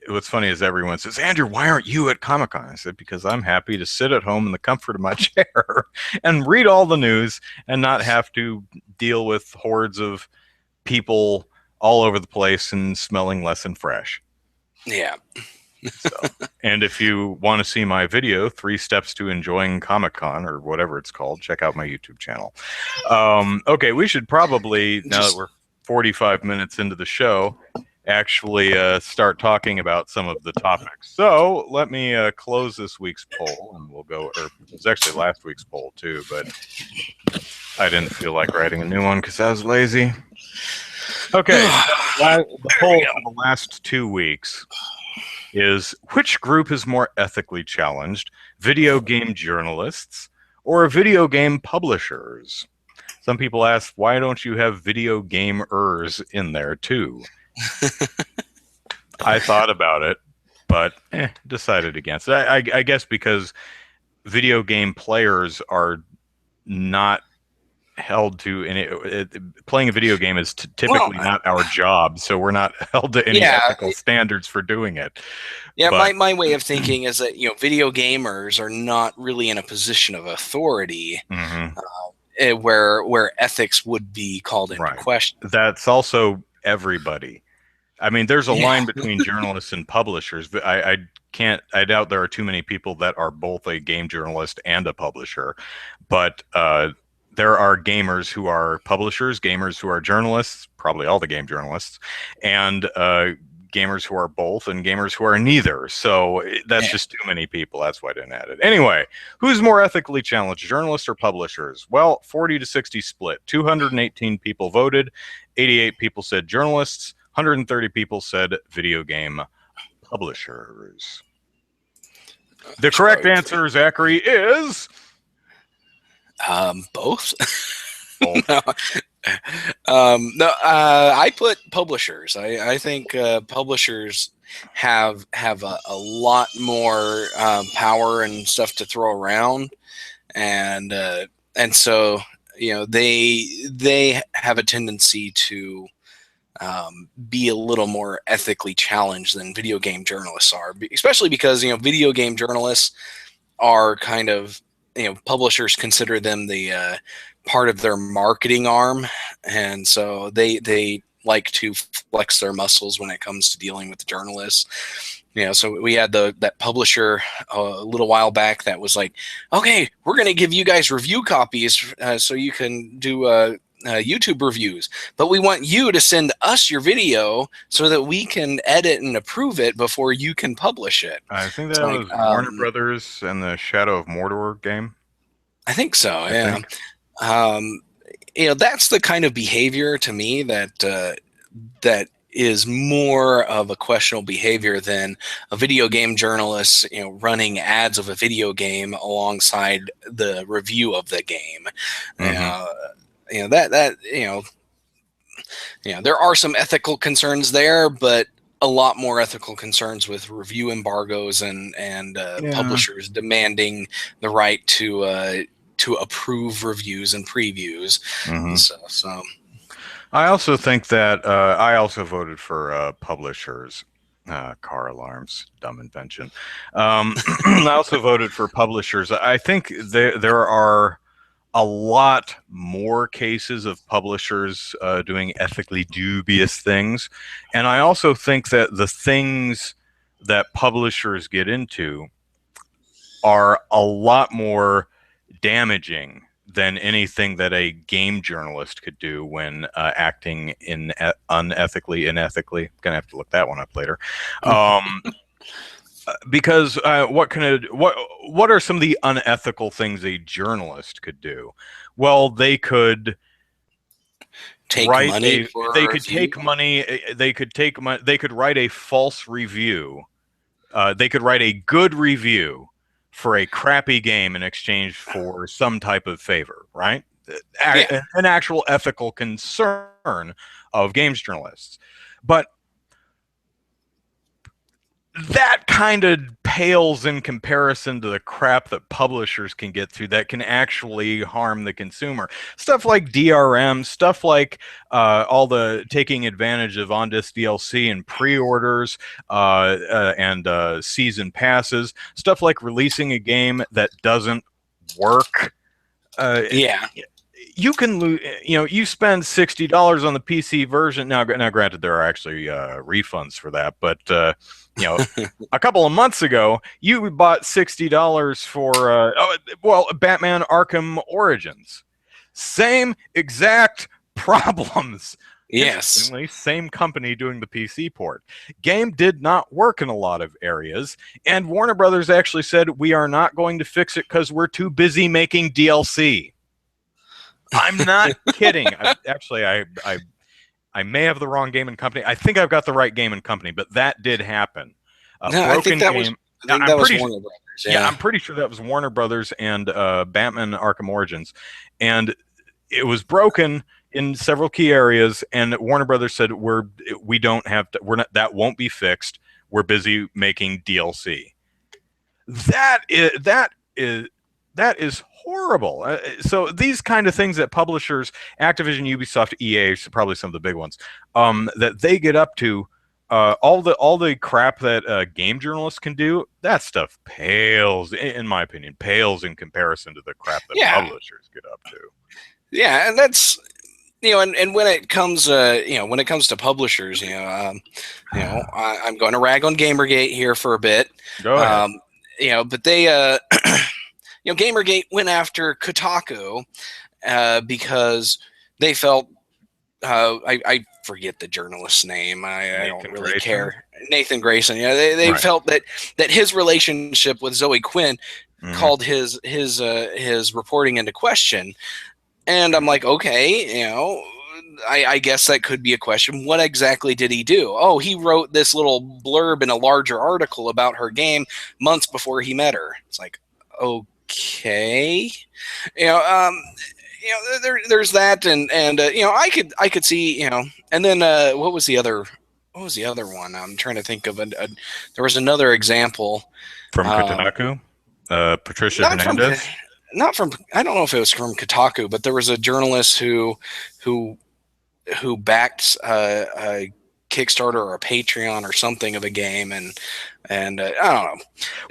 What's funny is everyone says, Andrew, why aren't you at Comic-Con? I said, because I'm happy to sit at home in the comfort of my chair and read all the news and not have to deal with hordes of people all over the place and smelling less than fresh. Yeah. And if you want to see my video, 3 Steps to Enjoying Comic-Con, or whatever it's called, check out my YouTube channel. Okay, we should probably, now that we're 45 minutes into the show, actually start talking about some of the topics. So let me close this week's poll, and we'll go, or it was actually last week's poll too, but I didn't feel like writing a new one because I was lazy. Okay, the poll for the last 2 weeks is, which group is more ethically challenged, video game journalists or video game publishers? Some people ask, why don't you have video gamers in there too? I thought about it, but decided against it. I guess because video game players are not held to playing a video game is typically not our job, so we're not held to any ethical standards for doing it. Yeah, but my way of thinking is that video gamers are not really in a position of authority where ethics would be called into question. That's also everybody. I mean, there's a line between journalists and publishers, but I doubt there are too many people that are both a game journalist and a publisher, but there are gamers who are publishers, gamers who are journalists, probably all the game journalists, and gamers who are both, and gamers who are neither. So that's just too many people. That's why I didn't add it. Anyway, who's more ethically challenged, journalists or publishers? Well, 40 to 60 split. 218 people voted. 88 people said journalists. 130 people said video game publishers. The correct answer, Zachary, is... both. I put publishers. I think publishers have a lot more power and stuff to throw around, and so they have a tendency to be a little more ethically challenged than video game journalists are, especially because video game journalists are kind of publishers consider them the part of their marketing arm, and so they like to flex their muscles when it comes to dealing with the journalists. So we had that publisher a little while back that was like, okay, we're going to give you guys review copies so you can do YouTube reviews, but we want you to send us your video so that we can edit and approve it before you can publish it. I think It's that like, was Warner Brothers and the Shadow of Mordor game. I think so. I Yeah. think. That's the kind of behavior to me that is more of a questionable behavior than a video game journalist, running ads of a video game alongside the review of the game. There are some ethical concerns there, but a lot more ethical concerns with review embargoes and publishers demanding the right to approve reviews and previews and stuff. So I also think that I also voted for publishers. Car alarms, dumb invention. I also voted for publishers. I think there are a lot more cases of publishers doing ethically dubious things. And I also think that the things that publishers get into are a lot more damaging than anything that a game journalist could do when acting unethically, unethically. Gonna have to look that one up later. Because what are some of the unethical things a journalist could do? Well, they could take money. They could take money. They could write a false review. They could write a good review for a crappy game in exchange for some type of favor, right? An actual ethical concern of games journalists. But that kind of pales in comparison to the crap that publishers can get through that can actually harm the consumer. Stuff like DRM, stuff like all the taking advantage of on-disc DLC and pre-orders and season passes, stuff like releasing a game that doesn't work. You can lose. You spend $60 on the PC version. Now, granted, there are actually refunds for that, but a couple of months ago, you bought $60 for Batman Arkham Origins. Same exact problems. Yes. Same company doing the PC port. Game did not work in a lot of areas, and Warner Brothers actually said, we are not going to fix it because we're too busy making DLC. I'm not kidding. I may have the wrong game and company. I think I've got the right game and company, but that did happen. I think that was Warner Brothers. Yeah, I'm pretty sure that was Warner Brothers and Batman Arkham Origins. And it was broken in several key areas, and Warner Brothers said that won't be fixed. We're busy making DLC. That is horrible. So these kind of things that publishers, Activision, Ubisoft, EA, probably some of the big ones, that they get up to, all the crap that game journalists can do, that stuff pales, in my opinion, pales in comparison to the crap that publishers get up to. Yeah, and that's and when it comes to publishers, I'm going to rag on Gamergate here for a bit. Go ahead. But they Gamergate went after Kotaku because they felt I forget the journalist's name. I don't really care. Nathan Grayson. They felt that his relationship with Zoe Quinn called his reporting into question. And I'm like, okay, I guess that could be a question. What exactly did he do? Oh, he wrote this little blurb in a larger article about her game months before he met her. It's like, okay, there's that, and I could see, and then what was the other one? I'm trying to think of there was another example from Kotaku, Patricia Hernandez. Not from, I don't know if it was from Kotaku, but there was a journalist who who backed a Kickstarter or a Patreon or something of a game, and I don't know.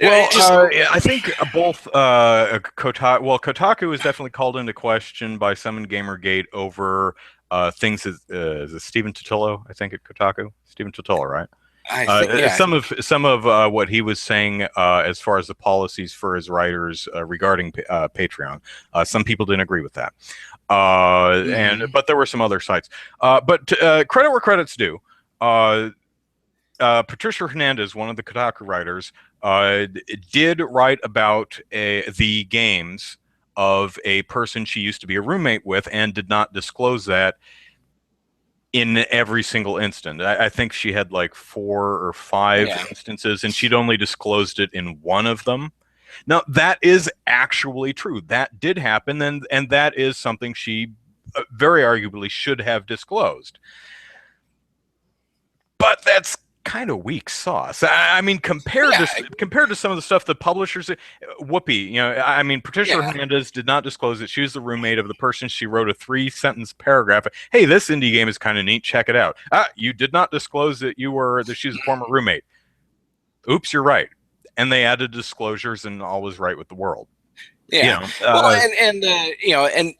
Well, Just I think both Kotaku. Well, Kotaku is definitely called into question by some in GamerGate over things. Is it Stephen Totillo? I think at Kotaku, Stephen Totillo, right? I think, yeah, Some of what he was saying as far as the policies for his writers regarding Patreon. Some people didn't agree with that, but there were some other sites. But credit where credit's due. Uh, Patricia Hernandez, one of the Kotaku writers, did write about the games of a person she used to be a roommate with and did not disclose that in every single instant. I think she had like 4 or 5 yeah, instances, and she'd only disclosed it in one of them. Now, that is actually true. That did happen, and that is something she very arguably should have disclosed. But that's kind of weak sauce. I mean, yeah, compared to some of the stuff the publishers, Whoopi, I mean, Patricia yeah, Hernandez did not disclose that she was the roommate of the person she wrote a 3-sentence paragraph. Hey, this indie game is kind of neat. Check it out. You did not disclose that she was a former roommate. Oops, you're right. And they added disclosures, and all was right with the world. yeah. Well,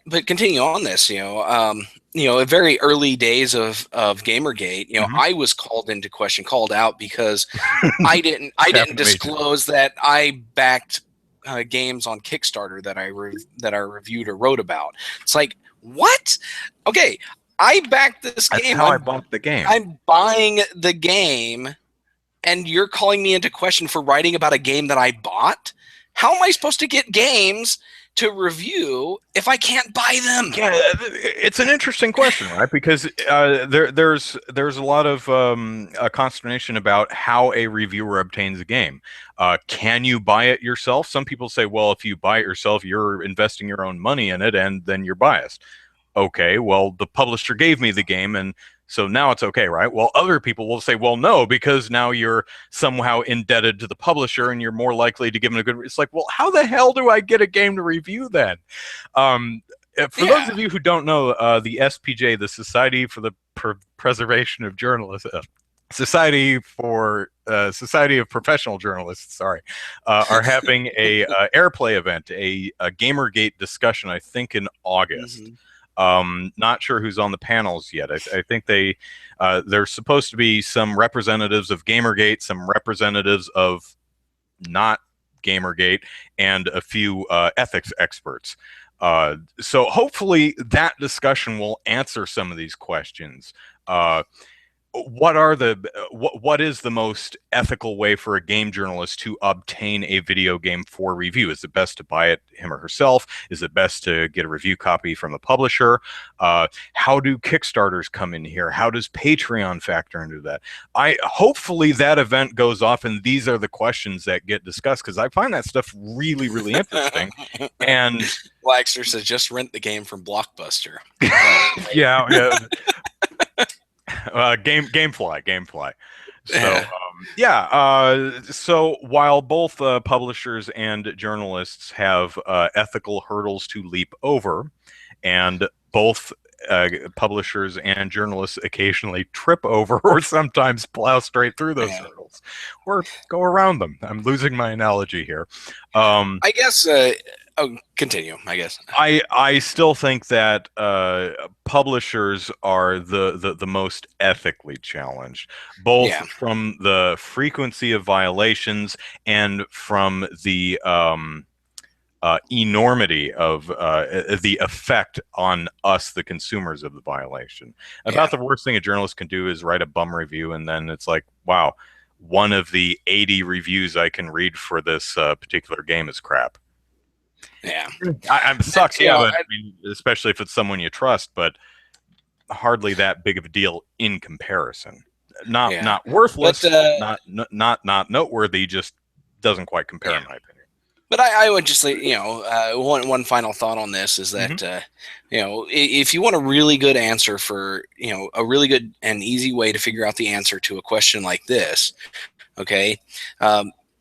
but continue on this, at very early days of Gamergate, Mhm. I was called into question, called out because I didn't Happened to me too. disclose that I backed games on Kickstarter that I reviewed or wrote about. It's like, what? Okay, I backed this That's game. how I bought the game. I'm buying the game, and you're calling me into question for writing about a game that I bought? How am I supposed to get games to review if I can't buy them? Yeah, it's an interesting question, right? Because there's a lot of consternation about how a reviewer obtains a game. Can you buy it yourself? Some people say, well, if you buy it yourself, you're investing your own money in it, and then you're biased. Okay, well, the publisher gave me the game, and so now it's okay, right? Well, other people will say, well, no, because now you're somehow indebted to the publisher, and you're more likely to give them a good. It's like, well, how the hell do I get a game to review then? Um, for those Yeah. of you who don't know, the SPJ, the Society for the Preservation of Journalists, Society of Professional Journalists, sorry, are having a airplay event, a GamerGate discussion, I think in August. Mm-hmm. Not sure who's on the panels yet. I think there's supposed to be some representatives of GamerGate, some representatives of not Gamergate, and a few ethics experts. So hopefully that discussion will answer some of these questions. What is the most ethical way for a game journalist to obtain a video game for review? Is it best to buy it him or herself? Is it best to get a review copy from the publisher? How do Kickstarters come in here? How does Patreon factor into that? Hopefully that event goes off and these are the questions that get discussed, because I find that stuff really, really interesting. And Laxter says just rent the game from Blockbuster. yeah. Gamefly. So while both publishers and journalists have ethical hurdles to leap over, and both publishers and journalists occasionally trip over or sometimes plow straight through those hurdles or go around them. I'm losing my analogy here. I guess. Continue. I guess. I still think that publishers are the most ethically challenged, both from the frequency of violations and from the enormity of the effect on us, the consumers of the violation. About the worst thing a journalist can do is write a bum review, and then it's like, wow, one of the 80 reviews I can read for this particular game is crap. Yeah, I'm sucks. Yeah, but I mean, especially if it's someone you trust, but hardly that big of a deal in comparison. Not worthless, but, not noteworthy. Just doesn't quite compare, in my opinion. But I would just say, one final thought on this is that, if you want a really good answer for, a really good and easy way to figure out the answer to a question like this, okay,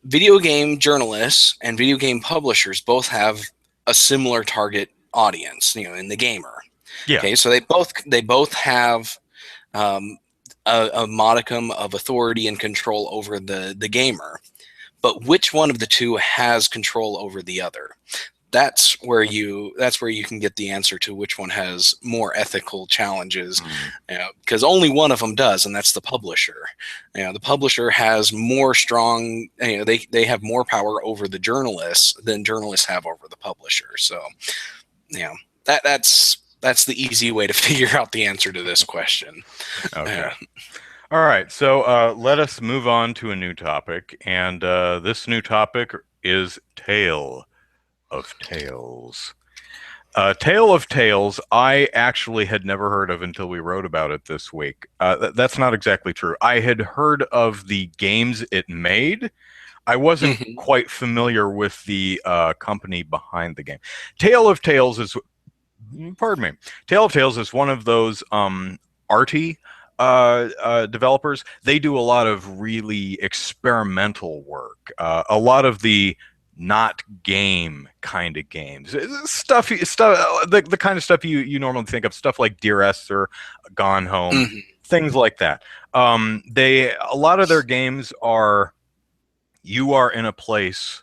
video game journalists and video game publishers both have a similar target audience, in the gamer. Yeah. Okay, so they both have um, a modicum of authority and control over the gamer, but which one of the two has control over the other? That's where you can get the answer to which one has more ethical challenges, because only one of them does, and that's the publisher. The publisher has more strong, they have more power over the journalists than journalists have over the publisher. So that's the easy way to figure out the answer to this question. Okay. All right. So let us move on to a new topic, and this new topic is Tale of Tales. Tale of Tales, I actually had never heard of until we wrote about it this week. That's not exactly true. I had heard of the games it made. I wasn't quite familiar with the company behind the game. Tale of Tales is, pardon me, Tale of Tales is one of those arty developers. They do a lot of really experimental work. A lot of the not game kind of games, stuff, the kind of stuff you normally think of, stuff like Dear Esther, Gone Home, things like that. A lot of their games are, you are in a place.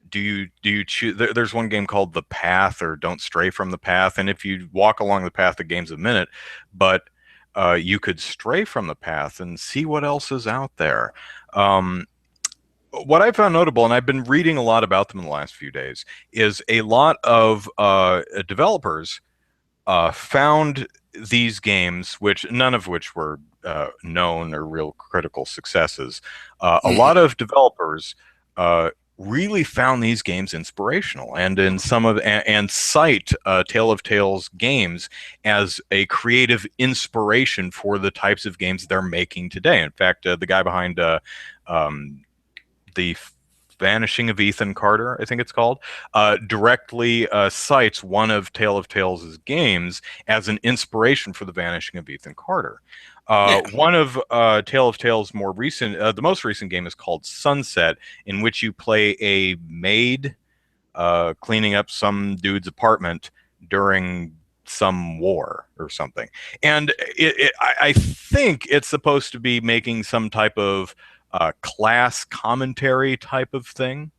Do you choose? There's one game called The Path, or Don't Stray from the Path, and if you walk along the path, the game's a minute, but you could stray from the path and see what else is out there. What I found notable, and I've been reading a lot about them in the last few days, is a lot of developers found these games, which none of which were known or real critical successes. A lot of developers really found these games inspirational, and in some of and cite Tale of Tales games as a creative inspiration for the types of games they're making today. In fact, the guy behind the Vanishing of Ethan Carter, I think it's called, directly cites one of Tale of Tales' games as an inspiration for the Vanishing of Ethan Carter. One of Tale of Tales' more recent, the most recent game is called Sunset, in which you play a maid cleaning up some dude's apartment during some war or something. And I think it's supposed to be making some type of class commentary type of thing.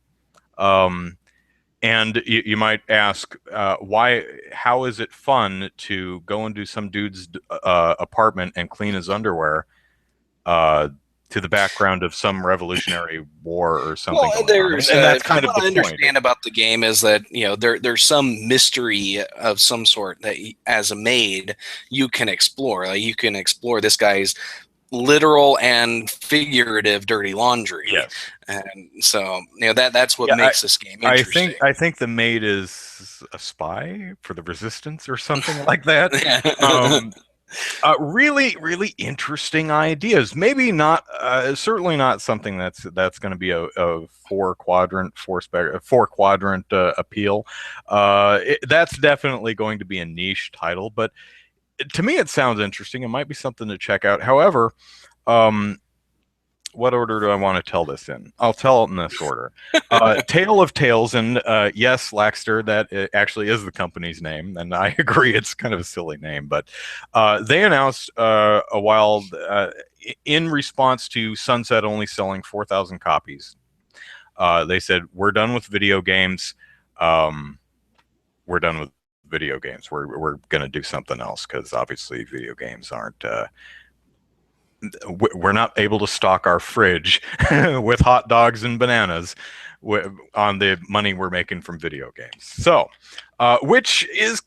And you might ask, why? How is it fun to go into some dude's apartment and clean his underwear to the background of some Revolutionary War or something going on? And that's kind of the what I point. understand about the game is that there's some mystery of some sort that as a maid you can explore. Like you can explore this guy's literal and figurative dirty laundry. Yes. And so that's what makes this game interesting. I think the maid is a spy for the Resistance or something like that. Really, really interesting ideas. Maybe not, certainly not something that's going to be a four quadrant appeal. That's definitely going to be a niche title, but to me, it sounds interesting. It might be something to check out. However, what order do I want to tell this in? I'll tell it in this order. Tale of Tales, and yes, Laxter, that actually is the company's name, and I agree it's kind of a silly name, but they announced a while in response to Sunset only selling 4,000 copies. They said, we're done with video games. We're done with video games. We're going to do something else, because obviously video games aren't we're not able to stock our fridge with hot dogs and bananas on the money we're making from video games. So which is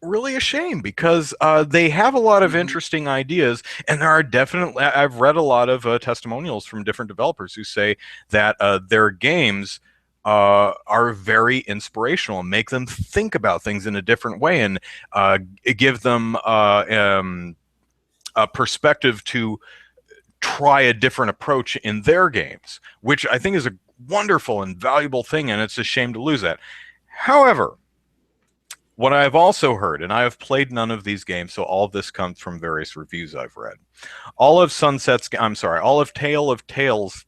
really a shame, because they have a lot of interesting ideas, and there are definitely, I've read a lot of testimonials from different developers who say that their games are very inspirational and make them think about things in a different way, and give them a perspective to try a different approach in their games, which I think is a wonderful and valuable thing, and it's a shame to lose that. However, what I've also heard, and I have played none of these games, so all of this comes from various reviews I've read. All of Tale of Tales,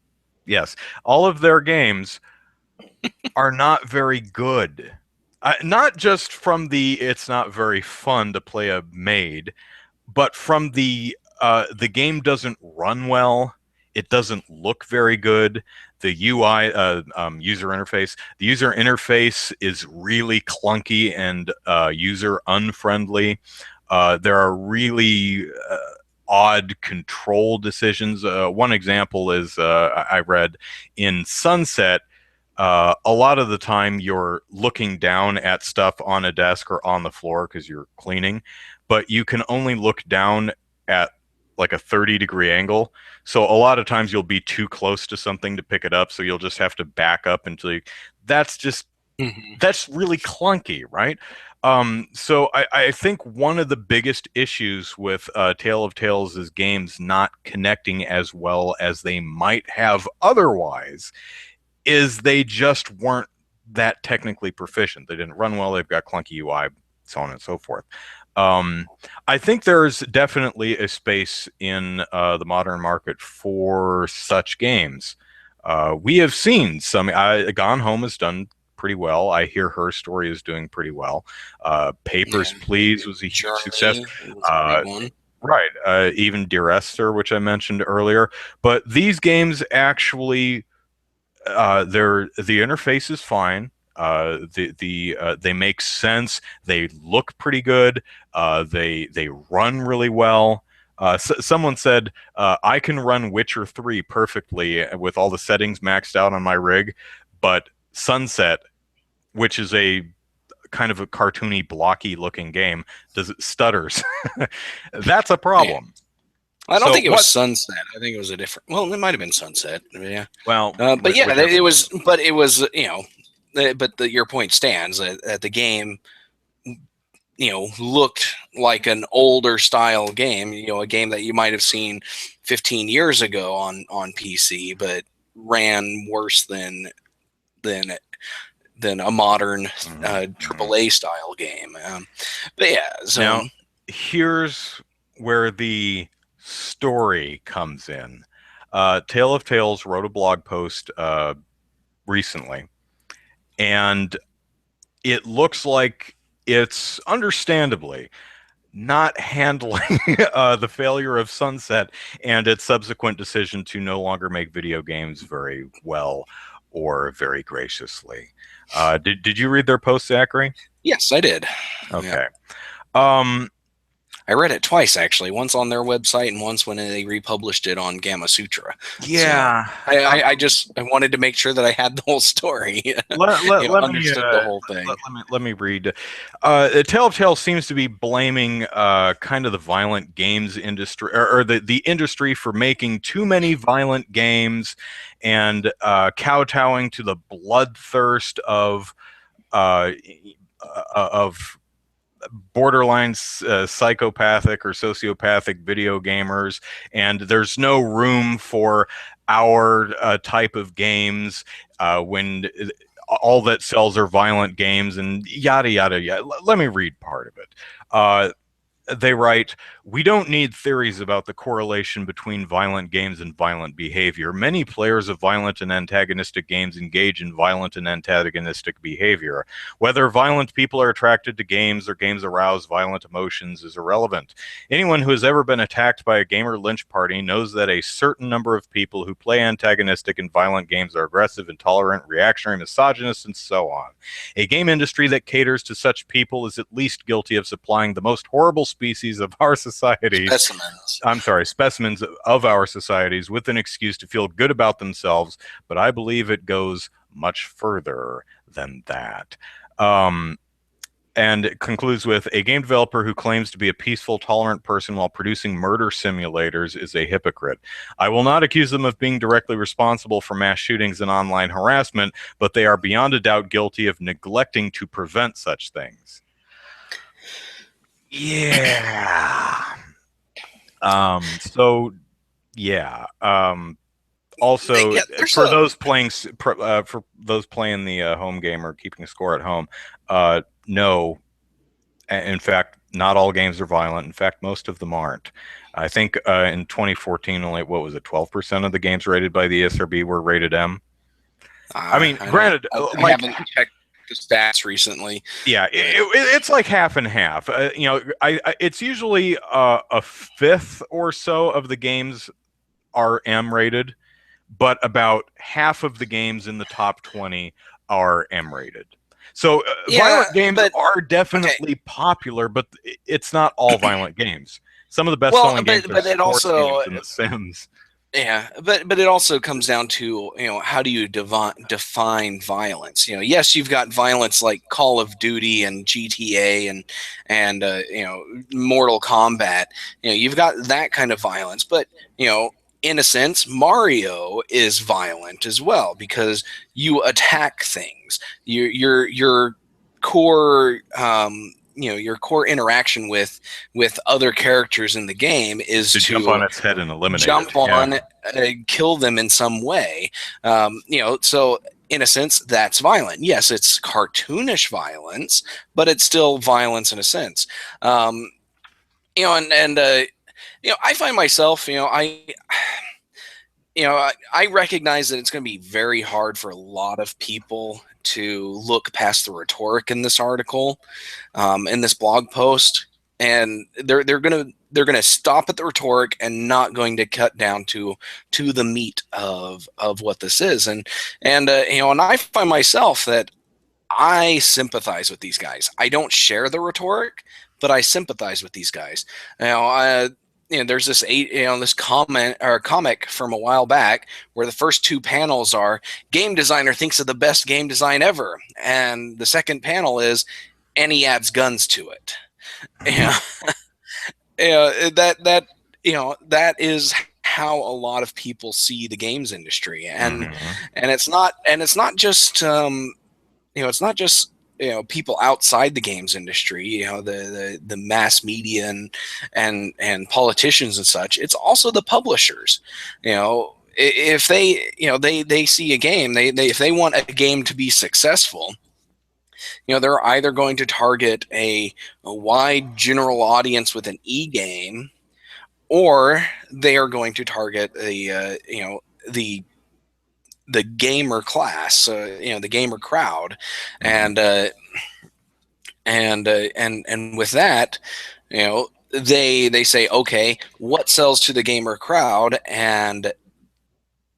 yes, all of their games are not very good. Not just from the it's not very fun to play a maid, but from the game doesn't run well. It doesn't look very good. The UI user interface, the user interface is really clunky and user unfriendly. There are really odd control decisions. One example is I read in Sunset. A lot of the time you're looking down at stuff on a desk or on the floor because you're cleaning, but you can only look down at like a 30-degree angle. So a lot of times you'll be too close to something to pick it up, so you'll just have to back up until you. That's just Mhm. that's really clunky, right? So I think one of the biggest issues with Tale of Tales is games not connecting as well as they might have otherwise is they just weren't that technically proficient. They didn't run well. They've got clunky UI, so on and so forth. Um, I think there's definitely a space in the modern market for such games. We have seen some. Gone Home has done pretty well. I hear Her Story is doing pretty well. Yeah, Papers, Please was a huge success. Journey was a Uh, big one. right. Even Dear Esther, which I mentioned earlier. But these games actually the interface is fine. They make sense. They look pretty good. They run really well. Someone said I can run Witcher 3 perfectly with all the settings maxed out on my rig, but Sunset, which is a kind of a cartoony, blocky looking game, does it stutters. That's a Yeah. problem. I don't So think it was what? Sunset. I think it was a different. Well, it might have been Sunset. Yeah. Well, But yeah, whichever it one. was. But it was. Your point stands that the game, looked like an older style game. A game that you might have seen 15 years ago on PC, but ran worse than than a modern Mhm, mhm. AAA style game. But yeah, so Now, here's where the story comes in. Tale of Tales wrote a blog post recently, and it looks like it's understandably not handling the failure of Sunset and its subsequent decision to no longer make video games very well or very graciously. Did you read their post, Zachary? yes, I did. Yeah. Okay. Um, I read it twice actually, once on their website and once when they republished it on Gamma Sutra. So yeah. I wanted to make sure that I had the whole story, Let me understood the whole thing. let me read. Telltale seems to be blaming kind of the violent games industry or the industry for making too many violent games and kowtowing to the bloodthirst uh, of borderline psychopathic or sociopathic video gamers, and there's no room for our type of games when all that sells are violent games and yada yada yada. Let me read part of it. They write, "We don't need theories about the correlation between violent games and violent behavior. Many players of violent and antagonistic games engage in violent and antagonistic behavior. Whether violent people are attracted to games or games arouse violent emotions is irrelevant. Anyone who has ever been attacked by a gamer lynch party knows that a certain number of people who play antagonistic and violent games are aggressive, intolerant, reactionary, misogynist, and so on. A game industry that caters to such people is at least guilty of supplying the most horrible species of our societies, Specimens. I'm sorry, specimens of our societies with an excuse to feel good about themselves, but I believe it goes much further than that." And it concludes with, "A game developer who claims to be a peaceful, tolerant person while producing murder simulators is a hypocrite. I will not accuse them of being directly responsible for mass shootings and online harassment, but they are beyond a doubt guilty of neglecting to prevent such things." Yeah. So yeah. Also, Yeah, there's for a those playing for those playing the home game or keeping score at home, no. In fact, not all games are violent. In fact, most of them aren't. I think in 2014, only what was it, 12% of the games rated by the ESRB were rated M. I mean, I don't. granted, I like haven't checked. the stats recently. Yeah, it's like half and half. It's usually a fifth or so of the games are M rated, but about half of the games in the top 20 are M rated. So Yeah, violent games but are okay. definitely popular, but it's not all violent games. Some of the Well, best-selling games are but it sports also games and The Sims. yeah, but it also comes down to, how do you define violence? Yes, you've got violence like Call of Duty and GTA and Mortal Kombat. You've got that kind of violence, but in a sense, Mario is violent as well because you attack things. Your core your core interaction with other characters in the game is To jump on to its head and eliminate it. jump Yeah. on, kill them in some way. So in a sense, that's violent. Yes, it's cartoonish violence, but it's still violence in a sense. Um, I find myself, I recognize that it's going to be very hard for a lot of people to look past the rhetoric in this article, in this blog post, and they're gonna stop at the rhetoric and not going to cut down to the meat of what this is, and I find myself that I sympathize with these guys. I don't share the rhetoric, but I sympathize with these guys. There's this comment or comic from a while back where the first two panels are game designer thinks of the best game design ever, and the second panel is and he adds guns to it. Yeah, that is how a lot of people see the games industry, and Mhm. it's not just it's not just people outside the games industry, the mass media and politicians and such. It's also the publishers. If they see a game, they if they want a game to be successful, they're either going to target a wide general audience with an e-game, or they are going to target the the gamer class, the gamer crowd, Mhm. and and with that, they say, okay, what sells to the gamer crowd, and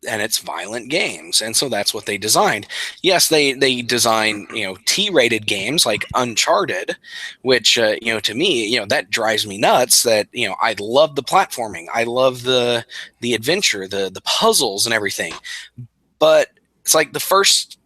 it's violent games, and so that's what they designed. Yes, they design T-rated games like Uncharted, which to me that drives me nuts. That I love the platforming, I love the adventure, the puzzles and everything, but it's like the first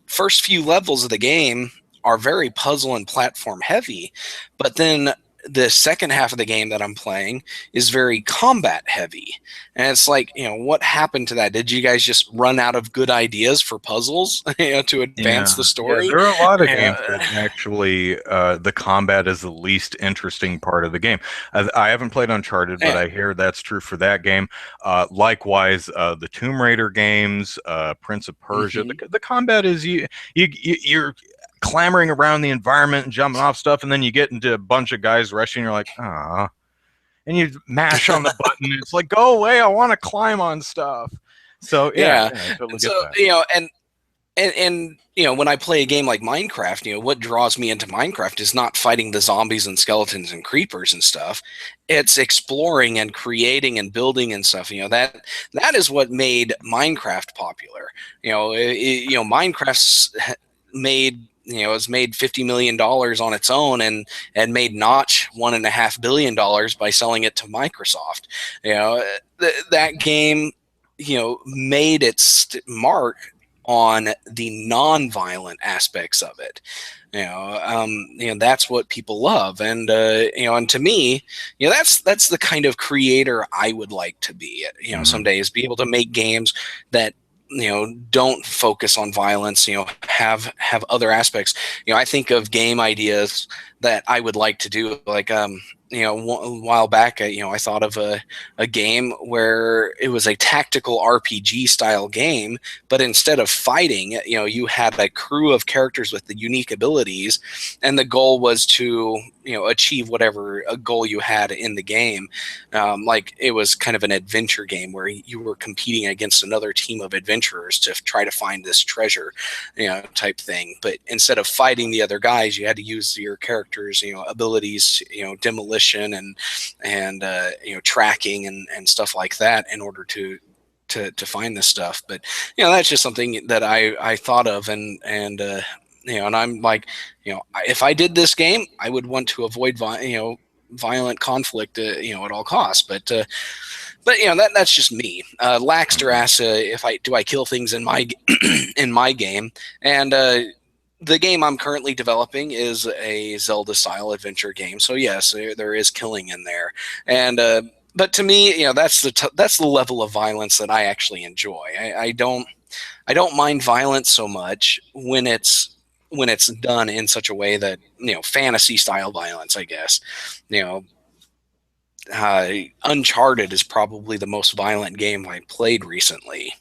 few levels of the game are very puzzle and platform heavy, but then the second half of the game that I'm playing is very combat heavy. And it's like, what happened to that? Did you guys just run out of good ideas for puzzles, to advance Yeah, the yeah. story? There are a lot of games Uh, that actually the combat is the least interesting part of the game. I haven't played Uncharted, but yeah. I hear that's true for that game. Likewise, the Tomb Raider games, Prince of Persia, Hmm. the combat is you're clambering around the environment and jumping off stuff, and then you get into a bunch of guys rushing. You're like, ah, and you mash on the button. It's like, go away! I want to climb on stuff. So yeah, Yeah. yeah, I totally And get so, that. and when I play a game like Minecraft, what draws me into Minecraft is not fighting the zombies and skeletons and creepers and stuff. It's exploring and creating and building and stuff. That is what made Minecraft popular. Minecraft's made it's made $50 million on its own, and made Notch $1.5 billion by selling it to Microsoft. That game made its mark on the non-violent aspects of it. That's what people love, and to me, that's the kind of creator I would like to be. Mhm. Someday, is be able to make games that don't focus on violence. Have other aspects. I think of game ideas that I would like to do. Like, a while back, I thought of a game where it was a tactical RPG style game, but instead of fighting, you had a crew of characters with the unique abilities, and the goal was to, achieve whatever a goal you had in the game. Like, it was kind of an adventure game where you were competing against another team of adventurers to try to find this treasure, type thing. But instead of fighting the other guys, you had to use your characters, abilities, demolition and tracking and stuff like that in order to find this stuff. But that's just something that I thought of, and I'm like, if I did this game, I would want to avoid violent conflict, at all costs. But that's just me. Laxter asks if I kill things in my in my game, and the game I'm currently developing is a Zelda-style adventure game. So yes, there is killing in there, and but to me, that's the level of violence that I actually enjoy. I don't mind violence so much when it's done in such a way that fantasy style violence, I guess. You know, Uncharted is probably the most violent game I played recently.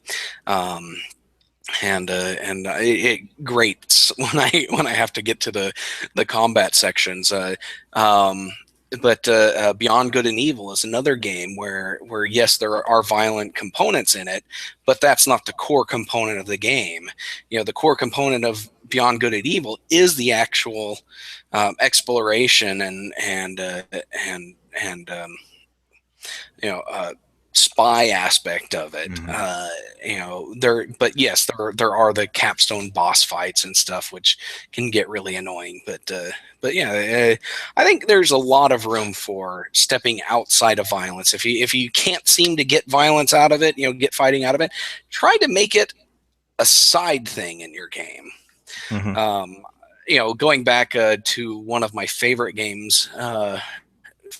And it grates when I have to get to the combat sections. But Beyond Good and Evil is another game where yes, there are violent components in it, but that's not the core component of the game. The core component of Beyond Good and Evil is the actual exploration and spy aspect of it. But yes, there are the capstone boss fights and stuff, which can get really annoying. But yeah, I think there's a lot of room for stepping outside of violence. If you can't seem to get violence out of it, get fighting out of it, try to make it a side thing in your game. Going back to one of my favorite games from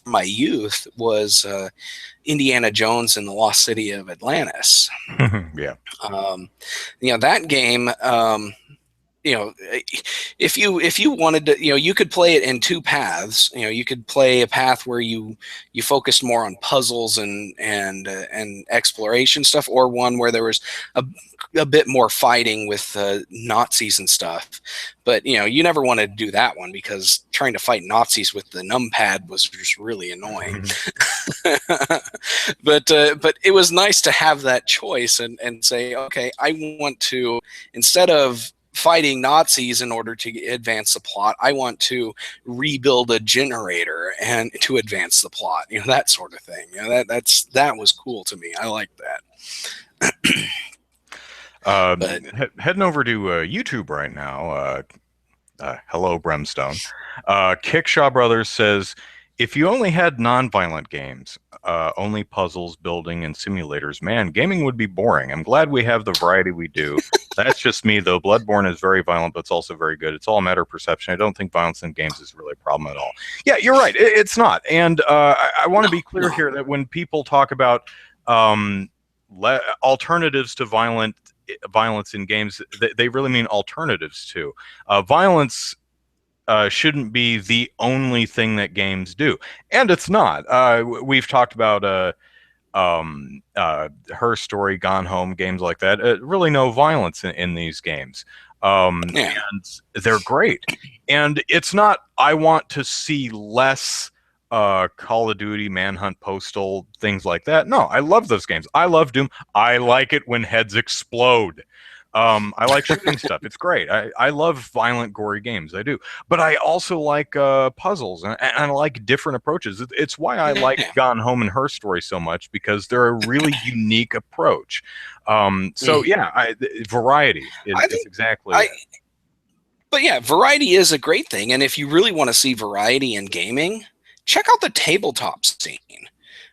my youth was Indiana Jones and the Lost City of Atlantis. Yeah. That game, if you wanted to, you could play it in two paths. You could play a path where you focused more on puzzles and exploration stuff, or one where there was a bit more fighting with Nazis and stuff. But you never wanted to do that one because trying to fight Nazis with the numpad was just really annoying. But it was nice to have that choice and say, okay, I want to, instead of fighting Nazis in order to advance the plot, I want to rebuild a generator and to advance the plot, that sort of thing. That was cool to me. I like that. Heading over to YouTube right now. Hello, Brimstone. Kickshaw Brothers says, if you only had non-violent games, only puzzles, building, and simulators, man, gaming would be boring. I'm glad we have the variety we do. That's just me, though. Bloodborne is very violent, but it's also very good. It's all a matter of perception. I don't think violence in games is really a problem at all. Yeah, you're right. It's not. And I want to be clear here that when people talk about alternatives to violence in games, they really mean alternatives to violence. Shouldn't be the only thing that games do, and it's not. We've talked about Her Story, Gone Home, games like that. Really no violence in these games, and they're great. And it's not, I want to see less Call of Duty, Manhunt, Postal, things like that. No, I love those games. I love Doom. I like it when heads explode. I like shooting stuff. It's great. I love violent, gory games. I do. But I also like puzzles, and I like different approaches. It's why I like Gone Home and Her Story so much, because they're a really unique approach. So yeah, variety is exactly it. But yeah, variety is a great thing. And if you really want to see variety in gaming, check out the tabletop scene.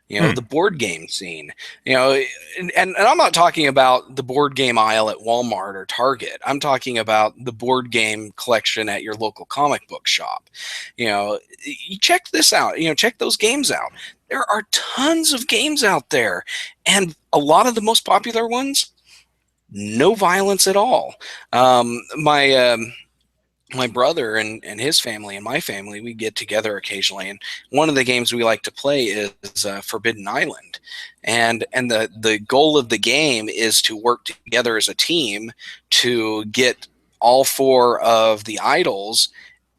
The board game scene, and I'm not talking about the board game aisle at Walmart or Target. I'm talking about the board game collection at your local comic book shop. You check this out, check those games out. There are tons of games out there, and a lot of the most popular ones, no violence at all. my brother and his family and my family, we get together occasionally, and one of the games we like to play is Forbidden Island, and the goal of the game is to work together as a team to get all four of the idols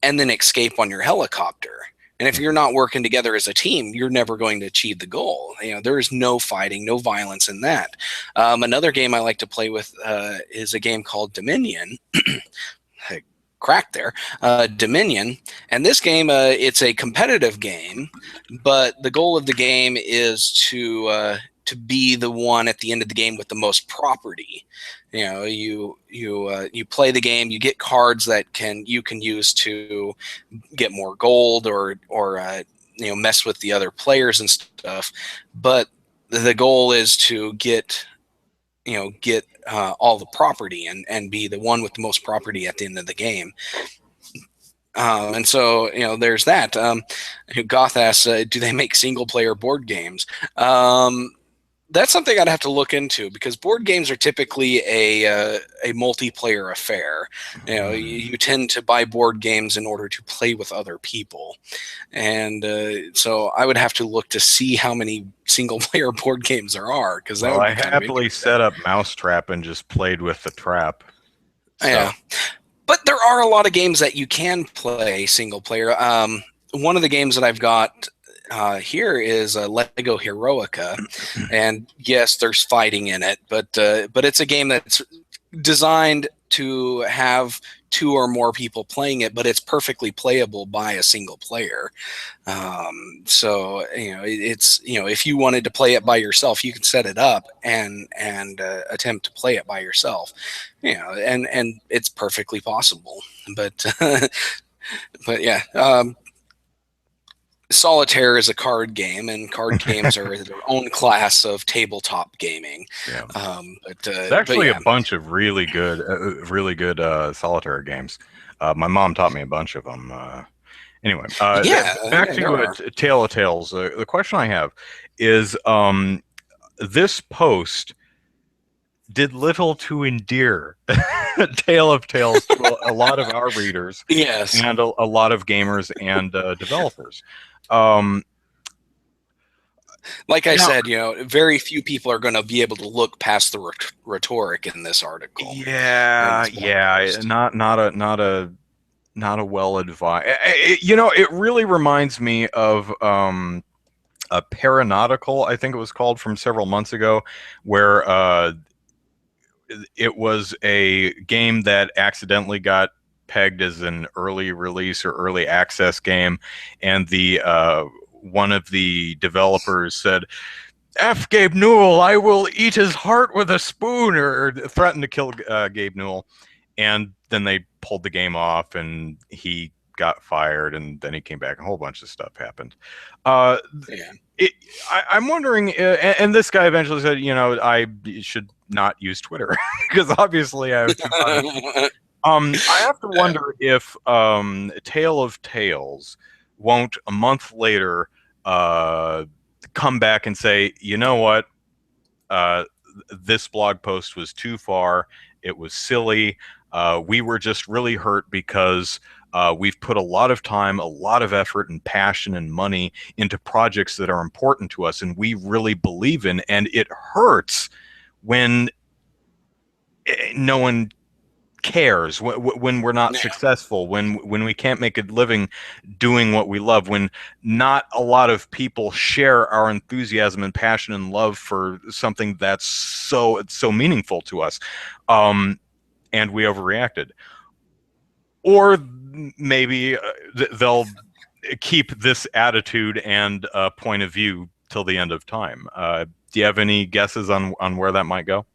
and then escape on your helicopter. And if you're not working together as a team, you're never going to achieve the goal. There is no fighting, no violence in that. Another game I like to play with is a game called Dominion. Crack there, Dominion. And this game, it's a competitive game, but the goal of the game is to be the one at the end of the game with the most property. You play the game, you get cards that you can use to get more gold or mess with the other players and stuff. But the goal is to get all the property and be the one with the most property at the end of the game. And so, there's that. Goth asks, do they make single player board games? That's something I'd have to look into, because board games are typically a multiplayer affair. You tend to buy board games in order to play with other people, and so I would have to look to see how many single player board games there are, because that would be I kind of happily interesting. set up Mousetrap and just played with the trap. So. Yeah, but there are a lot of games that you can play single player. One of the games that I've got here is Lego Heroica, and yes, there's fighting in it, but it's a game that's designed to have two or more people playing it, but it's perfectly playable by a single player. So it's if you wanted to play it by yourself, you can set it up and attempt to play it by yourself. And it's perfectly possible. But but yeah. Solitaire is a card game, and card games are their own class of tabletop gaming. Yeah. There's actually a bunch of really good solitaire games. My mom taught me a bunch of them. Anyway, back to Tale of Tales. The question I have is, this post did little to endear Tale of Tales to a lot of our readers, yes, and a lot of gamers and developers. Like I said, very few people are going to be able to look past the rhetoric in this article. Yeah, not a well advised. It really reminds me of a Paranautical, I think it was called, from several months ago, where it was a game that accidentally got pegged as an early release or early access game, and the one of the developers said, "F Gabe Newell, I will eat his heart with a spoon," or threatened to kill Gabe Newell. And then they pulled the game off, and he got fired, and then he came back. A whole bunch of stuff happened. I'm wondering, and this guy eventually said, I should not use Twitter because obviously I have too much. I have to wonder if Tale of Tales won't a month later come back and say, you know what, this blog post was too far. It was silly. We were just really hurt because we've put a lot of time, a lot of effort and passion and money into projects that are important to us and we really believe in, and it hurts when no one cares, when we're not successful, when we can't make a living doing what we love, when not a lot of people share our enthusiasm and passion and love for something that's so meaningful to us, and we overreacted. Or maybe they'll keep this attitude and point of view till the end of time. Do you have any guesses on where that might go?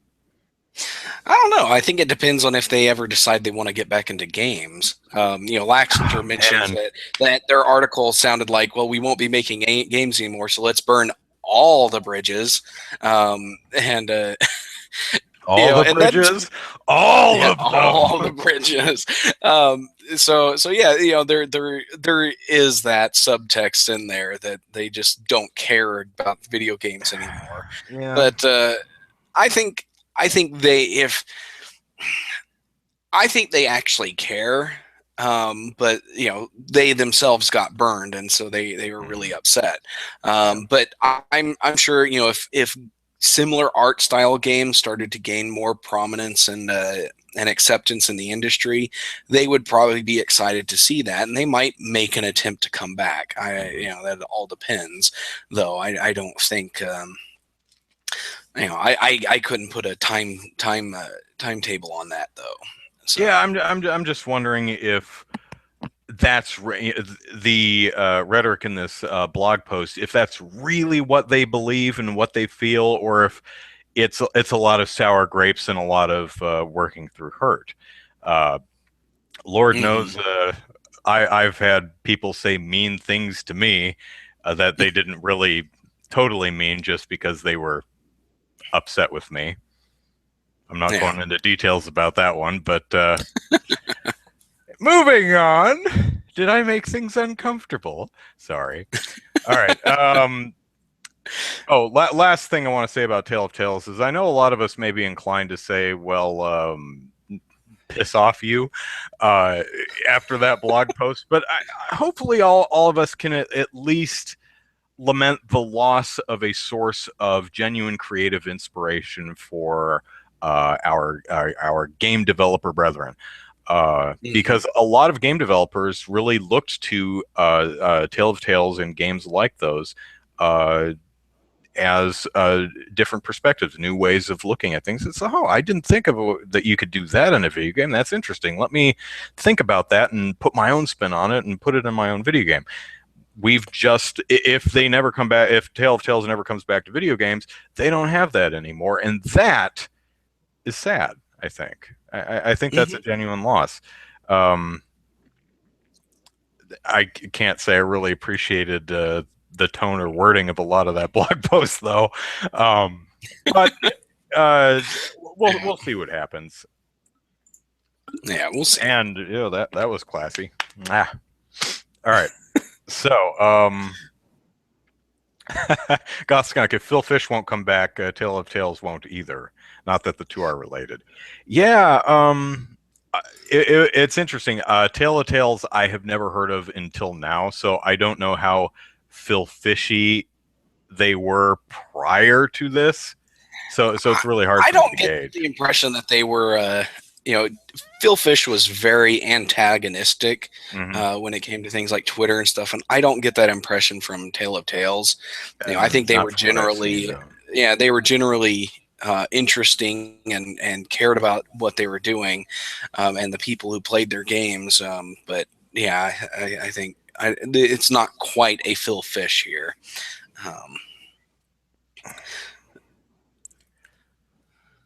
I don't know. I think it depends on if they ever decide they want to get back into games. Laxter mentions that their article sounded like, well, we won't be making games anymore, so let's burn all the bridges. All the bridges, all the bridges. So yeah, there is that subtext in there that they just don't care about video games anymore. Yeah. But I think they actually care. But they themselves got burned, and so they were really upset. But I'm sure if similar art style games started to gain more prominence and acceptance in the industry, they would probably be excited to see that, and they might make an attempt to come back. That all depends, though. I don't think I couldn't put a timetable on that, though. So. Yeah, I'm just wondering if that's the rhetoric in this blog post, if that's really what they believe and what they feel, or if it's a lot of sour grapes and a lot of working through hurt. Lord knows, I've had people say mean things to me that they didn't really totally mean, just because they were upset with me. I'm not going into details about that one, but moving on. Did I make things uncomfortable? Sorry. All right. Last thing I want to say about Tale of Tales is I know a lot of us may be inclined to say, well, piss off you after that blog post, but hopefully all of us can at least lament the loss of a source of genuine creative inspiration for our game developer brethren. Because a lot of game developers really looked to Tale of Tales and games like those as different perspectives, new ways of looking at things. It's, I didn't think of that you could do that in a video game. That's interesting. Let me think about that and put my own spin on it and put it in my own video game. We've just, if they never come back, if Tale of Tales never comes back to video games, they don't have that anymore, and that is sad. I think. I think that's a genuine loss. I can't say I really appreciated the tone or wording of a lot of that blog post, though. But we'll see what happens. Yeah, we'll see. And that was classy. All right. So, Gothskunk, if Phil Fish won't come back, Tale of Tales won't either. Not that the two are related. Yeah, it's interesting. Tale of Tales I have never heard of until now, so I don't know how Phil Fishy they were prior to this. So it's really hard I for me don't to get gauge. the impression that they were Phil Fish was very antagonistic when it came to things like Twitter and stuff, and I don't get that impression from Tale of Tales. I think they were generally they were generally interesting and cared about what they were doing, and the people who played their games. But yeah, I think it's not quite a Phil Fish here.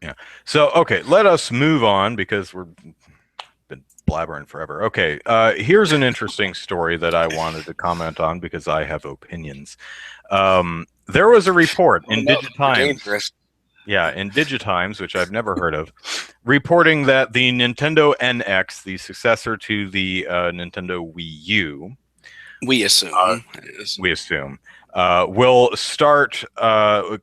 Yeah. So, okay, let us move on because we've been blabbering forever. Okay, here's an interesting story that I wanted to comment on because I have opinions. There was a report in Digitimes. Yeah, in Digitimes, which I've never heard of, reporting that the Nintendo NX, the successor to the Nintendo Wii U, we assume,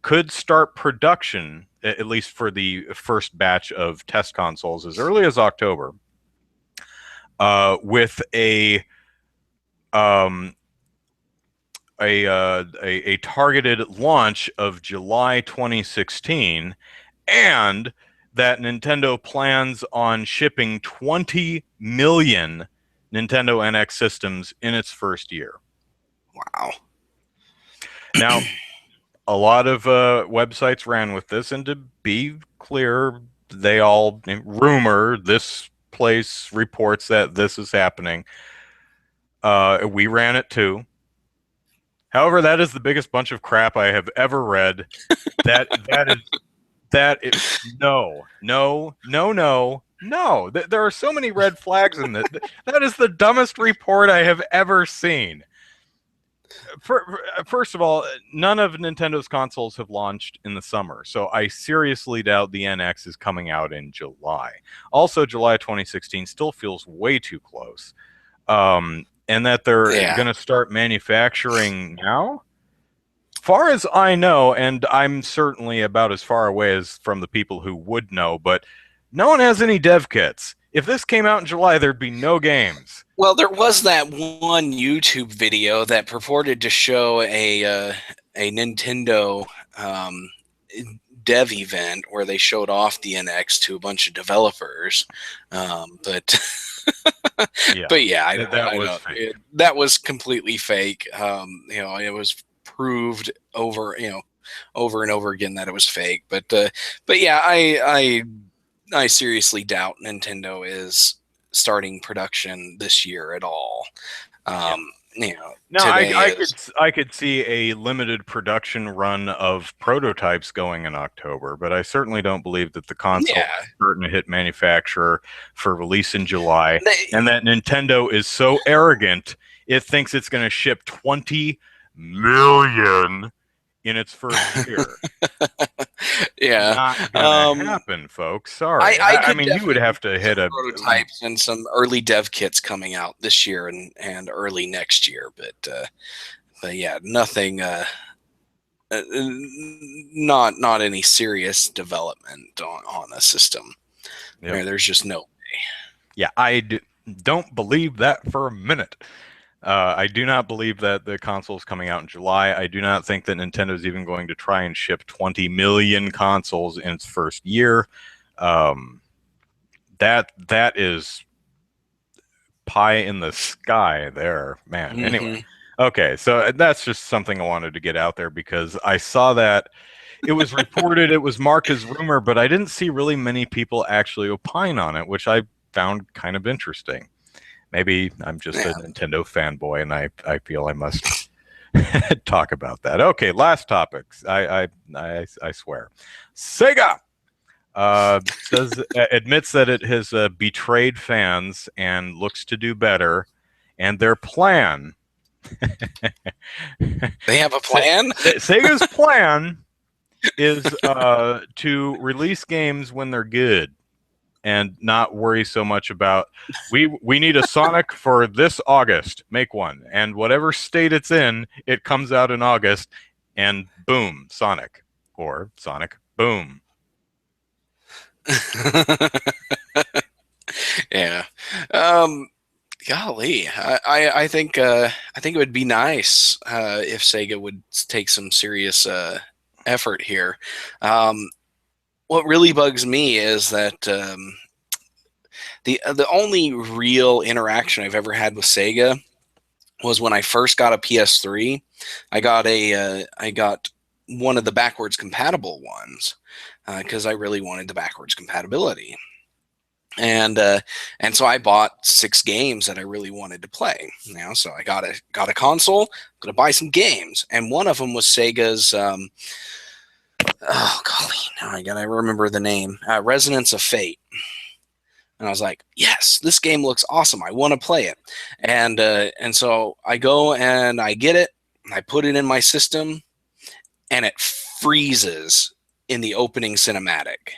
could start production, at least for the first batch of test consoles, as early as October, with a targeted launch of July 2016, and that Nintendo plans on shipping 20 million Nintendo NX systems in its first year. Wow. Now, a lot of websites ran with this, and to be clear, they all rumor, this place reports that this is happening. We ran it too. However, that is the biggest bunch of crap I have ever read. That is no. There are so many red flags in this. That is the dumbest report I have ever seen. First of all, none of Nintendo's consoles have launched in the summer, so I seriously doubt the NX is coming out in July. Also, July 2016 still feels way too close. And that they're going to start manufacturing now? Far as I know, and I'm certainly about as far away as from the people who would know, but no one has any dev kits. If this came out in July, there'd be no games. Well, there was that one YouTube video that purported to show a Nintendo um, dev event where they showed off the NX to a bunch of developers, but Yeah, but yeah, that I was know fake. that was completely fake. It was proved over and over again that it was fake. But yeah, I seriously doubt Nintendo is starting production this year at all. Yeah. Um, No, today is I could see a limited production run of prototypes going in October, but I certainly don't believe that the console yeah. is starting to hit manufacturer for release in July, They, and that Nintendo is so arrogant it thinks it's going to ship 20 million in its first year. yeah. Not gonna Um, happen, folks. Sorry. I I could mean, you would definitely have to see hit some a prototypes and some early dev kits coming out this year and early next year, but yeah, nothing. Not any serious development on a system. Yep. There's just no. Yeah, don't believe that for a minute. I do not believe that the console is coming out in July. I do not think that Nintendo is even going to try and ship 20 million consoles in its first year. Um, that is pie in the sky there, man. Anyway, Mm-hmm. okay, so that's just something I wanted to get out there because I saw that it was reported, it was marked as rumor, but I didn't see really many people actually opine on it, which I found kind of interesting. Maybe I'm just a Yeah. Nintendo fanboy and I feel I must talk about that. Okay, last topics. I swear. Sega says admits that it has betrayed fans and looks to do better. And their plan, They have a plan. Sega's plan is to release games when they're good and not worry so much about we need a Sonic for this August. Make one, and whatever state it's in, it comes out in August, and boom, Sonic or Sonic boom. Yeah. Golly, I think it would be nice if Sega would take some serious effort here. Um, what really bugs me is that the only real interaction I've ever had with Sega was when I first got a PS3. I got one of the backwards compatible ones because I really wanted the backwards compatibility. And so I bought 6 games that I really wanted to play. So I got a console, gonna buy some games, and one of them was Sega's. Oh golly, now I gotta remember the name. Resonance of Fate. And I was like, yes, this game looks awesome. I want to play it. And so I go and I get it. And I put it in my system, and it freezes in the opening cinematic.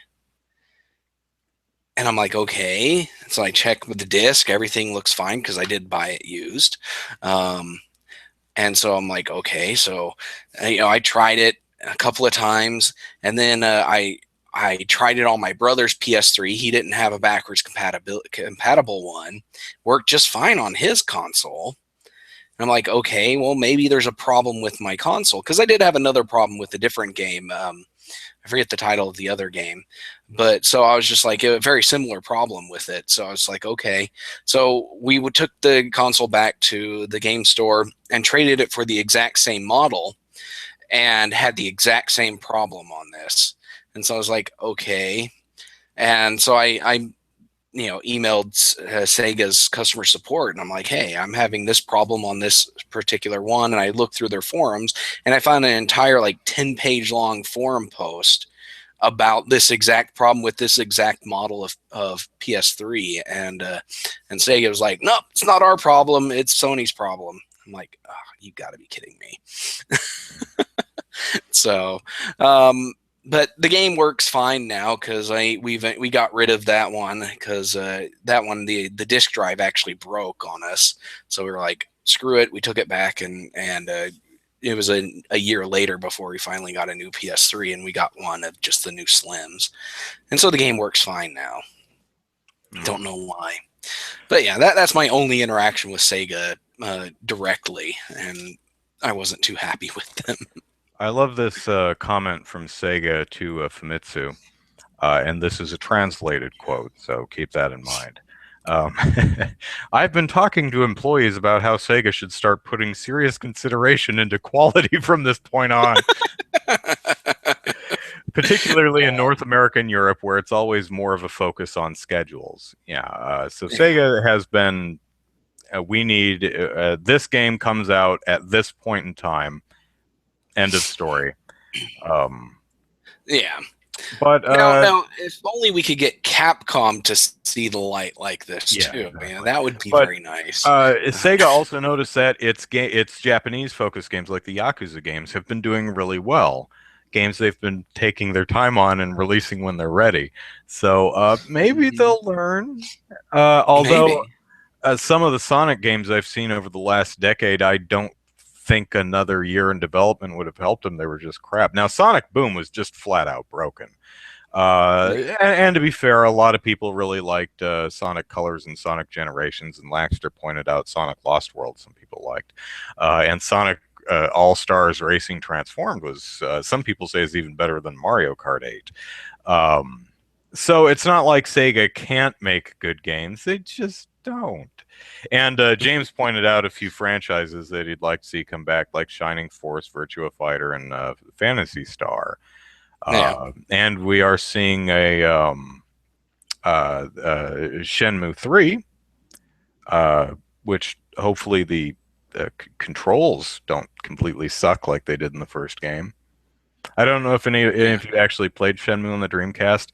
And I'm like, okay. So I check with the disc. Everything looks fine because I did buy it used. And so I'm like, okay. So, I tried it a couple of times, and then I tried it on my brother's PS3. He didn't have a backwards compatible one. Worked just fine on his console. And I'm like, okay, well, maybe there's a problem with my console because I did have another problem with a different game. I forget the title of the other game, but so I was just like a very similar problem with it. So I was like, okay. So we took the console back to the game store and traded it for the exact same model and had the exact same problem on this. And so I was like, okay. And so I emailed Sega's customer support, and I'm like, hey, I'm having this problem on this particular one. And I looked through their forums, and I found an entire 10-page long forum post about this exact problem with this exact model of PS3. And Sega was like, nope, it's not our problem. It's Sony's problem. I'm like, oh, you got to be kidding me. So, but the game works fine now because we got rid of that one because that one the disk drive actually broke on us. So we were like, screw it. We took it back and it was a year later before we finally got a new PS3 and we got one of just the new slims. And so the game works fine now. Don't know why. But yeah, that's my only interaction with Sega directly, and I wasn't too happy with them. I love this comment from Sega to Famitsu, and this is a translated quote, so keep that in mind. Um, I've been talking to employees about how Sega should start putting serious consideration into quality from this point on, particularly in North America and Europe, where it's always more of a focus on schedules. Yeah, so Sega has been. We need this game comes out at this point in time. End of story. Yeah. But now, if only we could get Capcom to see the light like this too. Exactly. Man, that would be very nice. Sega also noticed that its Japanese-focused games, like the Yakuza games, have been doing really well. Games they've been taking their time on and releasing when they're ready. So maybe they'll learn. Although some of the Sonic games I've seen over the last decade, I don't think another year in development would have helped them. They were just crap. Now, Sonic Boom was just flat out broken. And to be fair, a lot of people really liked Sonic Colors and Sonic Generations, and Laxter pointed out Sonic Lost World some people liked. And Sonic All-Stars Racing Transformed was, some people say, is even better than Mario Kart 8. So it's not like Sega can't make good games. They just don't. And James pointed out a few franchises that he'd like to see come back, like Shining Force, Virtua Fighter, and Phantasy Star. And we are seeing a Shenmue 3, which hopefully the controls don't completely suck like they did in the first game. I don't know if any of you actually played Shenmue on the Dreamcast.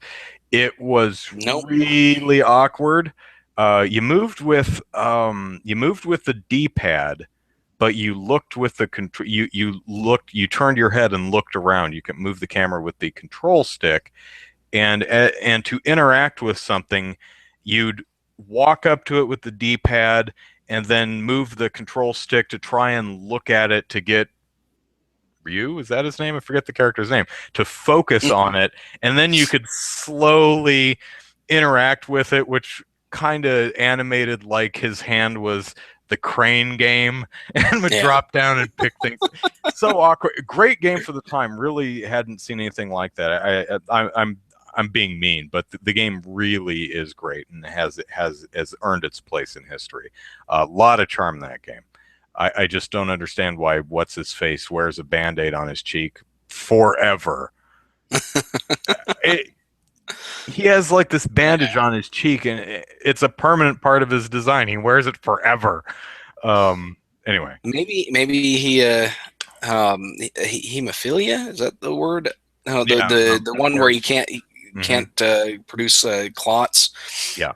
It was really awkward. You moved with the D-pad, but you looked with the control. You turned your head and looked around. You can move the camera with the control stick, and to interact with something, you'd walk up to it with the D-pad and then move the control stick to try and look at it to get Ryu, is that his name? I forget the character's name. To focus on it, and then you could slowly interact with it, which kind of animated like his hand was the crane game and would drop down and pick things. So awkward. Great game for the time. Really hadn't seen anything like that. I'm being mean, but the game really is great and has earned its place in history. A lot of charm in that game. I just don't understand why what's his face wears a Band-Aid on his cheek forever. He has like this bandage on his cheek, and it's a permanent part of his design. He wears it forever. Anyway, maybe he hemophilia, is that the word? No, the one where you can't produce clots. Yeah,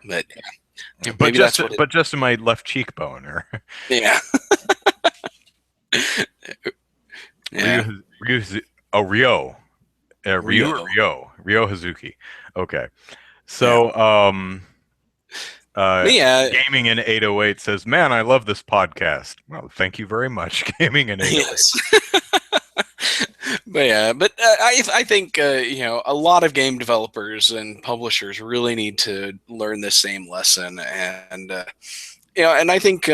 but just in my left cheekbone, or yeah. Ryo Hazuki. Okay, so Gaming in 808 says, "Man, I love this podcast." Well, thank you very much, Gaming in 808. Yes. but I think a lot of game developers and publishers really need to learn this same lesson, and and I think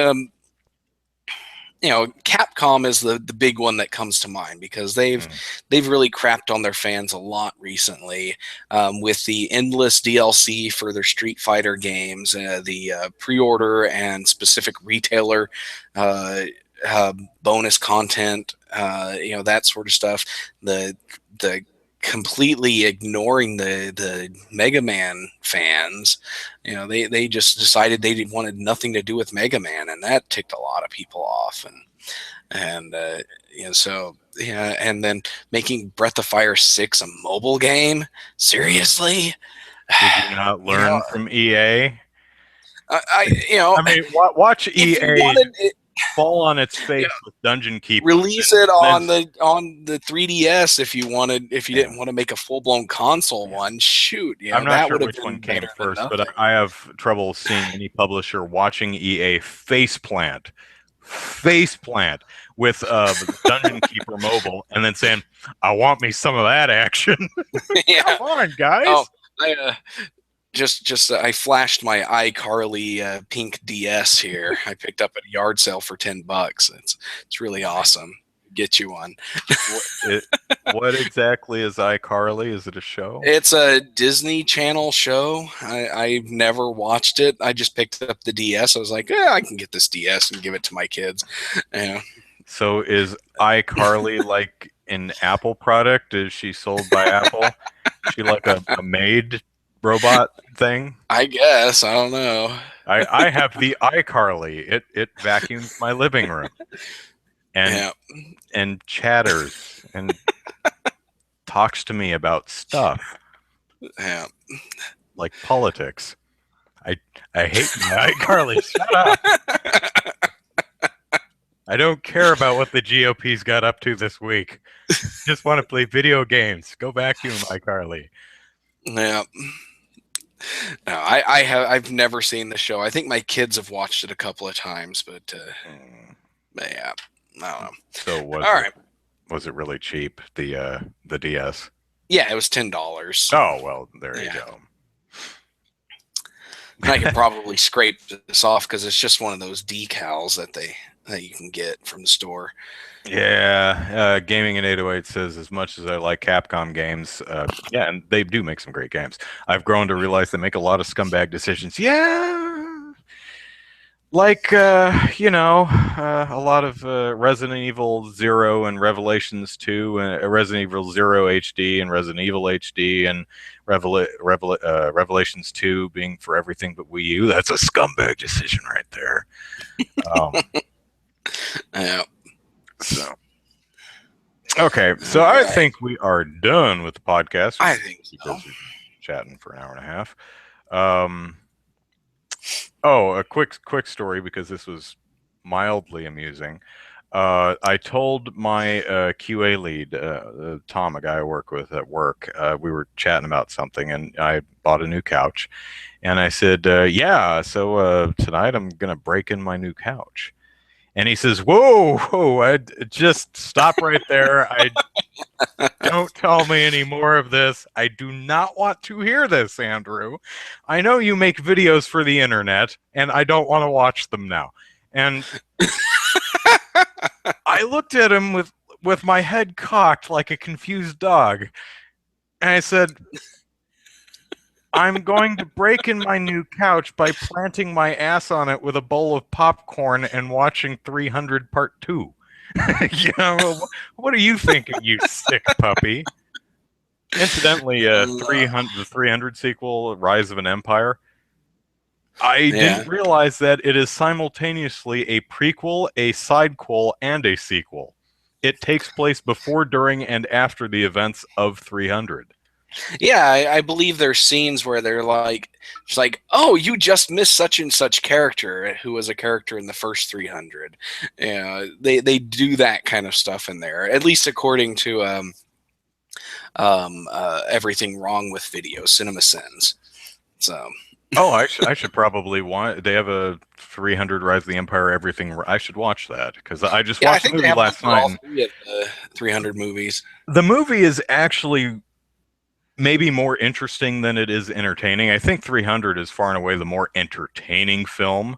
Capcom is the big one that comes to mind, because they've really crapped on their fans a lot recently, with the endless DLC for their Street Fighter games, the pre-order and specific retailer bonus content, that sort of stuff. The completely ignoring the Mega Man fans. They just decided they wanted nothing to do with Mega Man, and that ticked a lot of people off. And then making Breath of Fire 6 a mobile game. Seriously? Did you not learn from EA? Watch EA fall on its face with Dungeon Keeper. Release it on the 3DS if you didn't want to make a full-blown console one. Shoot, I'm not sure which one came first, but I have trouble seeing any publisher watching EA faceplant with Dungeon Keeper mobile and then saying, "I want me some of that action." Yeah. Come on, guys. Oh, just I flashed my iCarly pink DS here. I picked up at a yard sale for $10. It's really awesome. Get you one. What, what exactly is iCarly? Is it a show? It's a Disney Channel show. I've never watched it. I just picked up the DS. I was like, yeah, I can get this DS and give it to my kids. Yeah. So is iCarly like an Apple product? Is she sold by Apple? Is she like a maid robot thing? I guess. I don't know. I have the iCarly. It vacuums my living room and Yeah. and chatters and talks to me about stuff Yeah. like politics. I I hate my iCarly. Shut up. I don't care about what the GOP's got up to this week. Just want to play video games. Go vacuum, iCarly. Yeah. No, I've never seen the show. I think my kids have watched it a couple of times, but yeah, I don't know. So All right. was it really cheap, the DS? Yeah, it was $10. Oh well, there you go. And I could probably scrape this off because it's just one of those decals that you can get from the store. Yeah, Gaming in 808 says, as much as I like Capcom games, yeah, and they do make some great games, I've grown to realize they make a lot of scumbag decisions. Yeah, like, a lot of Resident Evil 0 and Revelations 2, and Resident Evil 0 HD and Resident Evil HD, and Revelations 2 being for everything but Wii U. That's a scumbag decision right there. Yeah. So, okay, so I think we are done with the podcast. I think so. We've been chatting for an hour and a half. A quick story, because this was mildly amusing. I told my QA lead, Tom, a guy I work with at work, we were chatting about something, and I bought a new couch. And I said, yeah, so tonight I'm going to break in my new couch. And he says, whoa, I just stop right there. Don't tell me any more of this. I do not want to hear this, Andrew. I know you make videos for the internet, and I don't want to watch them now. And I looked at him with my head cocked like a confused dog. And I said, I'm going to break in my new couch by planting my ass on it with a bowl of popcorn and watching 300 Part 2. What are you thinking, you sick puppy? Incidentally, the 300 sequel, Rise of an Empire, I didn't realize that it is simultaneously a prequel, a sidequel, and a sequel. It takes place before, during, and after the events of 300. Yeah, I believe there's scenes where they're like, it's like, oh, you just missed such and such character who was a character in the first 300. They do that kind of stuff in there, at least according to Everything Wrong with Video, CinemaSins. So. Oh, I should probably want. They have a 300 Rise of the Empire everything. I should watch that, because I just watched the movie last night. All three of the 300 movies. The movie is actually maybe more interesting than it is entertaining. I think 300 is far and away the more entertaining film,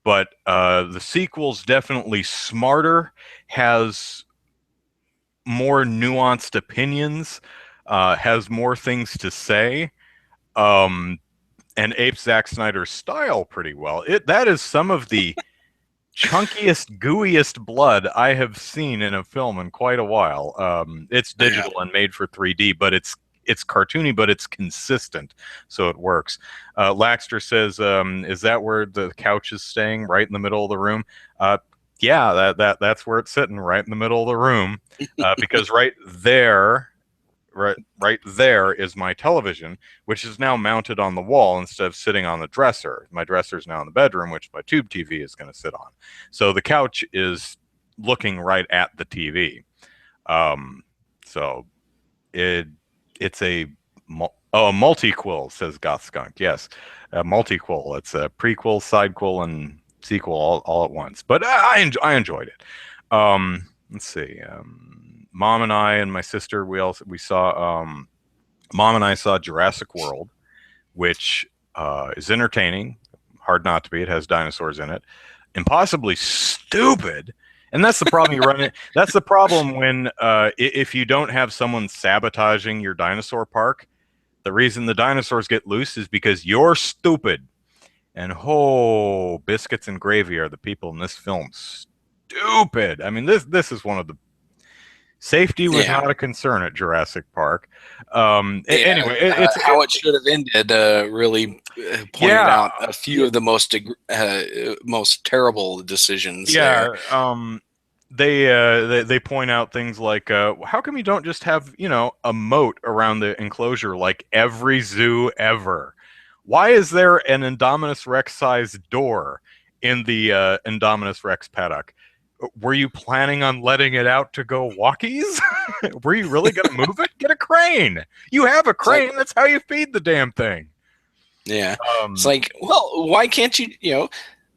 but the sequel's definitely smarter, has more nuanced opinions, has more things to say, and apes Zack Snyder's style pretty well. That is some of the chunkiest, gooeyest blood I have seen in a film in quite a while. It's digital and made for 3D, but it's cartoony, but it's consistent, so it works. Laxter says, "Is that where the couch is staying? Right in the middle of the room?" Yeah, that's where it's sitting, right in the middle of the room, because right there is my television, which is now mounted on the wall instead of sitting on the dresser. My dresser is now in the bedroom, which my tube TV is going to sit on. So the couch is looking right at the TV. So it's a multi-quill, says Goth Skunk. Yes, a multi-quill. It's a prequel, sidequel, and sequel all at once. But I enjoyed it. Let's see. Mom and I and my sister, we saw Mom and I saw Jurassic World, which is entertaining, hard not to be. It has dinosaurs in it, impossibly stupid. And that's the problem you run in. That's the problem when if you don't have someone sabotaging your dinosaur park. The reason the dinosaurs get loose is because you're stupid. And oh, biscuits and gravy are the people in this film stupid. I mean, this is one of the safety was Yeah. not a concern at Jurassic Park. Yeah, Anyway, how it should have ended really pointed yeah, out a few of the most terrible decisions there. yeah. They point out things like how come you don't just have a moat around the enclosure like every zoo ever? Why is there an Indominus Rex sized door in the Indominus Rex paddock? Were you planning on letting it out to go walkies? Were you really going to move it? Get a crane. You have a It's like, crane. That's how you feed the damn thing. yeah, it's Um, like, well, why can't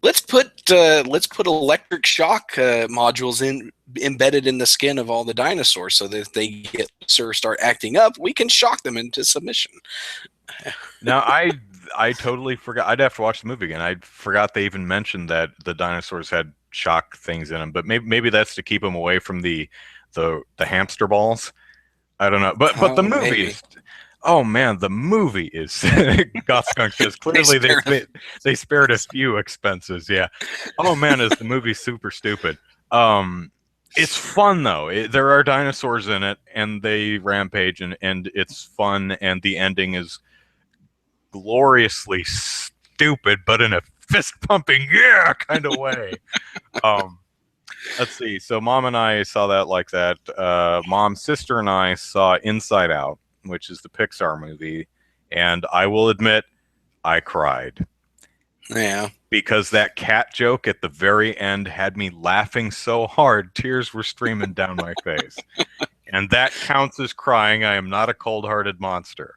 let's put electric shock modules embedded in the skin of all the dinosaurs so that if they get or start acting up, we can shock them into submission. Now I totally forgot. I'd have to watch the movie again. I forgot they even mentioned that the dinosaurs had shock things in them. But maybe that's to keep them away from the hamster balls. I don't know. But the Oh, movie maybe. is. Oh man, the movie is Goth Skunk says clearly they spared a few expenses. Yeah. Oh man, is the movie super stupid. Um, it's fun though. There are dinosaurs in it, and they rampage, and it's fun, and the ending is gloriously stupid, but in a fist pumping yeah kind of way. Um, let's see. So mom and I saw that like that. Mom's sister and I saw Inside Out, which is the Pixar movie, and I will admit I cried Yeah. because that cat joke at the very end had me laughing so hard tears were streaming down my face. And that counts as crying. I am not a cold-hearted monster.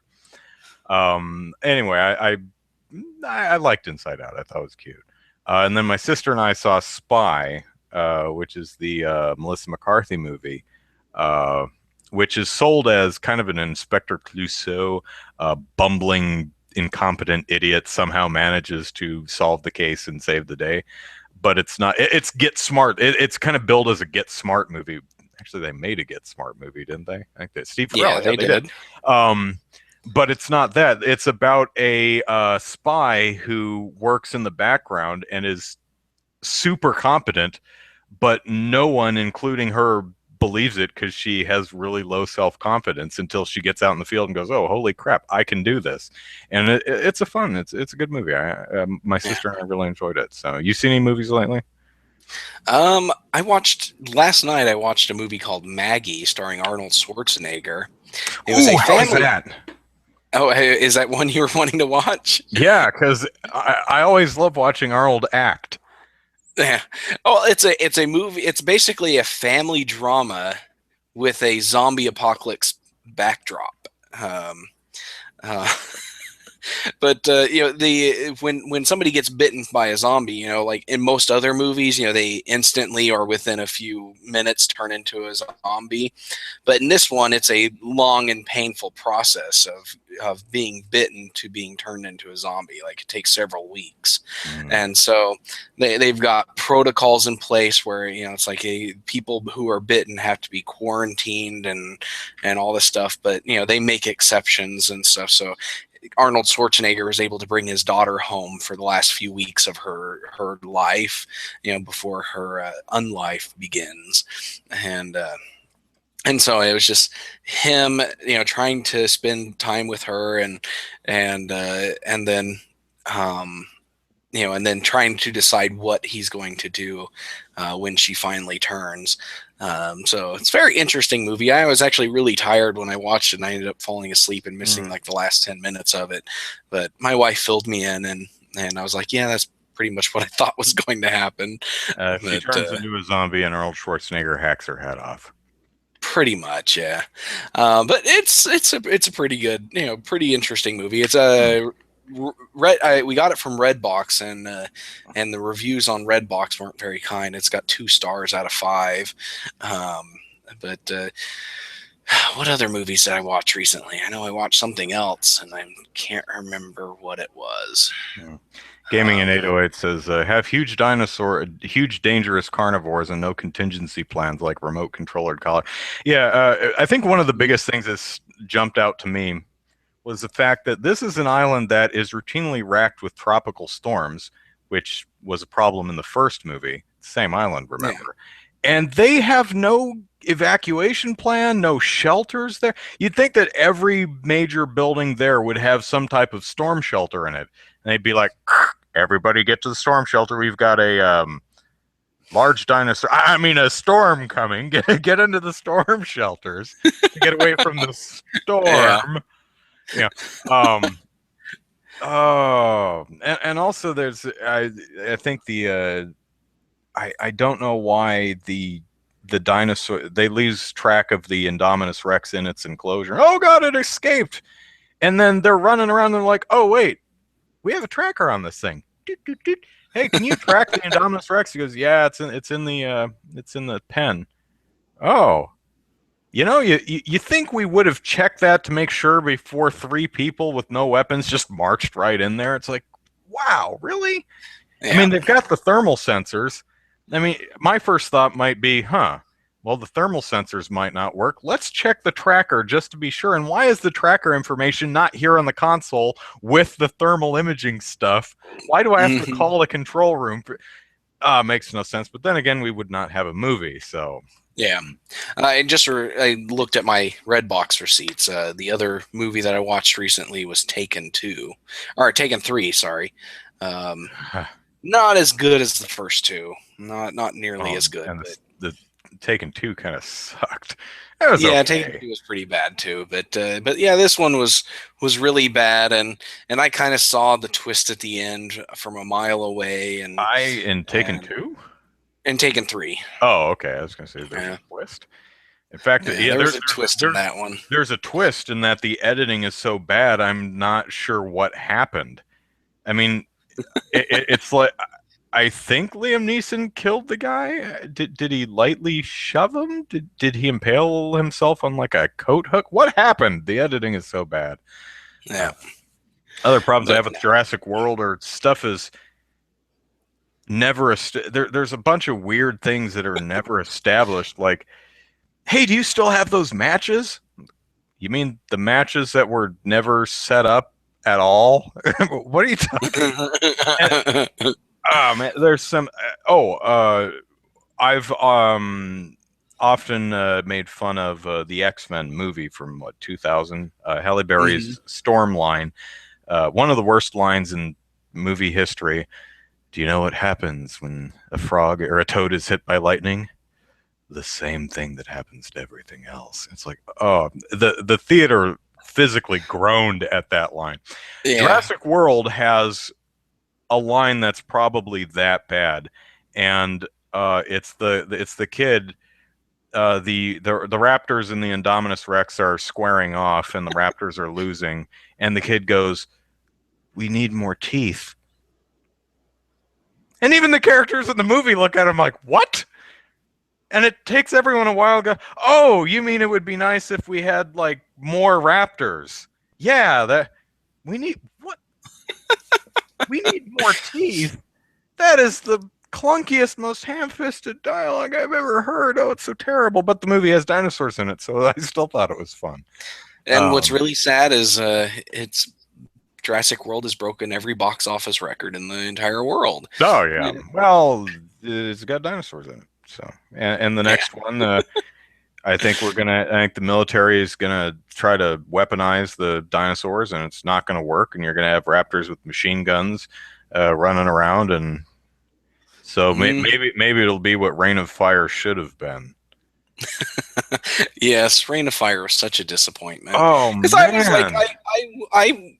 Anyway, I liked Inside Out. I thought it was cute. And then my sister and I saw Spy, which is the Melissa McCarthy movie, which is sold as kind of an Inspector Clouseau, bumbling, incompetent idiot somehow manages to solve the case and save the day. But it's not. It's Get Smart. It's kind of billed as a Get Smart movie. Actually, they made a Get Smart movie, didn't they? I think that Steve Yeah, Carell. Yeah, they they did. did. But it's not that. It's about a spy who works in the background and is super competent, but no one, including her, believes it because she has really low self confidence until she gets out in the field and goes, "Oh, holy crap, I can do this!" And it's a fun. It's a good movie. My Yeah. sister and I really enjoyed it. So, you seen any movies lately? I watched last night. I watched a movie called Maggie, starring Arnold Schwarzenegger. It was Ooh, a how is family. that? Oh, hey, is that one you were wanting to watch? Yeah, because I always love watching Arnold act. Yeah. Oh, it's a movie. It's basically a family drama with a zombie apocalypse backdrop. Uh, but the when somebody gets bitten by a zombie, like in most other movies, they instantly or within a few minutes turn into a zombie. But in this one, it's a long and painful process of being bitten to being turned into a zombie. Like it takes several weeks. And so they've got protocols in place where it's like people who are bitten have to be quarantined and all this stuff, but they make exceptions and stuff. So Arnold Schwarzenegger was able to bring his daughter home for the last few weeks of her life, before her unlife begins. And so it was just him, trying to spend time with her and then and then trying to decide what he's going to do when she finally turns. So it's a very interesting movie. I was actually really tired when I watched it, and I ended up falling asleep and missing like the last 10 minutes of it. But my wife filled me in, and I was like, yeah, that's pretty much what I thought was going to happen. She turns into a zombie and Arnold Schwarzenegger hacks her head off. Pretty much, yeah. But it's a pretty good, pretty interesting movie. It's a we got it from Redbox, and the reviews on Redbox weren't very kind. It's got 2 stars out of 5. But What other movies did I watch recently? I know I watched something else, and I can't remember what it was. Yeah. Gaming in 808 says, have huge dangerous carnivores and no contingency plans like remote controller collar. Yeah, I think one of the biggest things that's jumped out to me was the fact that this is an island that is routinely racked with tropical storms, which was a problem in the first movie. Same island, remember? And they have no evacuation plan, no shelters there. You'd think that every major building there would have some type of storm shelter in it. And they'd be like, everybody get to the storm shelter. We've got a large dinosaur. I mean, a storm coming. Get into the storm shelters to get away from the storm. Yeah. Oh, and also there's I think the I don't know why the dinosaur they lose track of the Indominus Rex in its enclosure. Oh God, it escaped! And then they're running around. And they're like, oh wait, we have a tracker on this thing. Doot, doot, doot. Hey, can you track the Indominus Rex? He goes, yeah, it's in the pen. Oh, you think we would have checked that to make sure before three people with no weapons just marched right in there? It's like, wow, really? Yeah. I mean, they've got the thermal sensors. I mean, my first thought might be, well, the thermal sensors might not work. Let's check the tracker just to be sure. And why is the tracker information not here on the console with the thermal imaging stuff? Why do I have to call the control room? Makes no sense. But then again, we would not have a movie, so... Yeah, I looked at my Redbox receipts. The other movie that I watched recently was Taken 3. Sorry, not as good as the first two. Not nearly as good. And the Taken 2 kind of sucked. Okay. Taken 2 was pretty bad too. But yeah, this one was really bad, and I kind of saw the twist at the end from a mile away. And in Taken 2. And Taken 3. Oh, okay. I was going to say there's a twist. In fact, there's a twist in that one. There's a twist in that the editing is so bad, I'm not sure what happened. I mean, it's like, I think Liam Neeson killed the guy. Did he lightly shove him? Did he impale himself on like a coat hook? What happened? The editing is so bad. Yeah. Other problems I have with Jurassic World or stuff is... there's a bunch of weird things that are never established, like, hey, do you still have those matches? You mean the matches that were never set up at all? What are you talking about? Man, there's some I've often made fun of the X-Men movie from 2000, Halle Berry's Storm line, one of the worst lines in movie history. Do you know what happens when a frog or a toad is hit by lightning? The same thing that happens to everything else. It's like, oh, the theater physically groaned at that line. Yeah. Jurassic World has a line that's probably that bad, and it's the kid. The Raptors and the Indominus Rex are squaring off, and the Raptors are losing, and the kid goes, "We need more teeth." And even the characters in the movie look at him like, what? And it takes everyone a while to go, oh, you mean it would be nice if we had, like, more raptors? Yeah, we need, what? We need more teeth? That is the clunkiest, most ham-fisted dialogue I've ever heard. Oh, it's so terrible. But the movie has dinosaurs in it, so I still thought it was fun. And what's really sad is it's... Jurassic World has broken every box office record in the entire world. Oh, yeah. Well, it's got dinosaurs in it. So, and the next one, I think the military is going to try to weaponize the dinosaurs, and it's not going to work, and you're going to have raptors with machine guns running around, and so maybe it'll be what Reign of Fire should have been. Yes, Reign of Fire was such a disappointment. Oh, man. Because I was like, I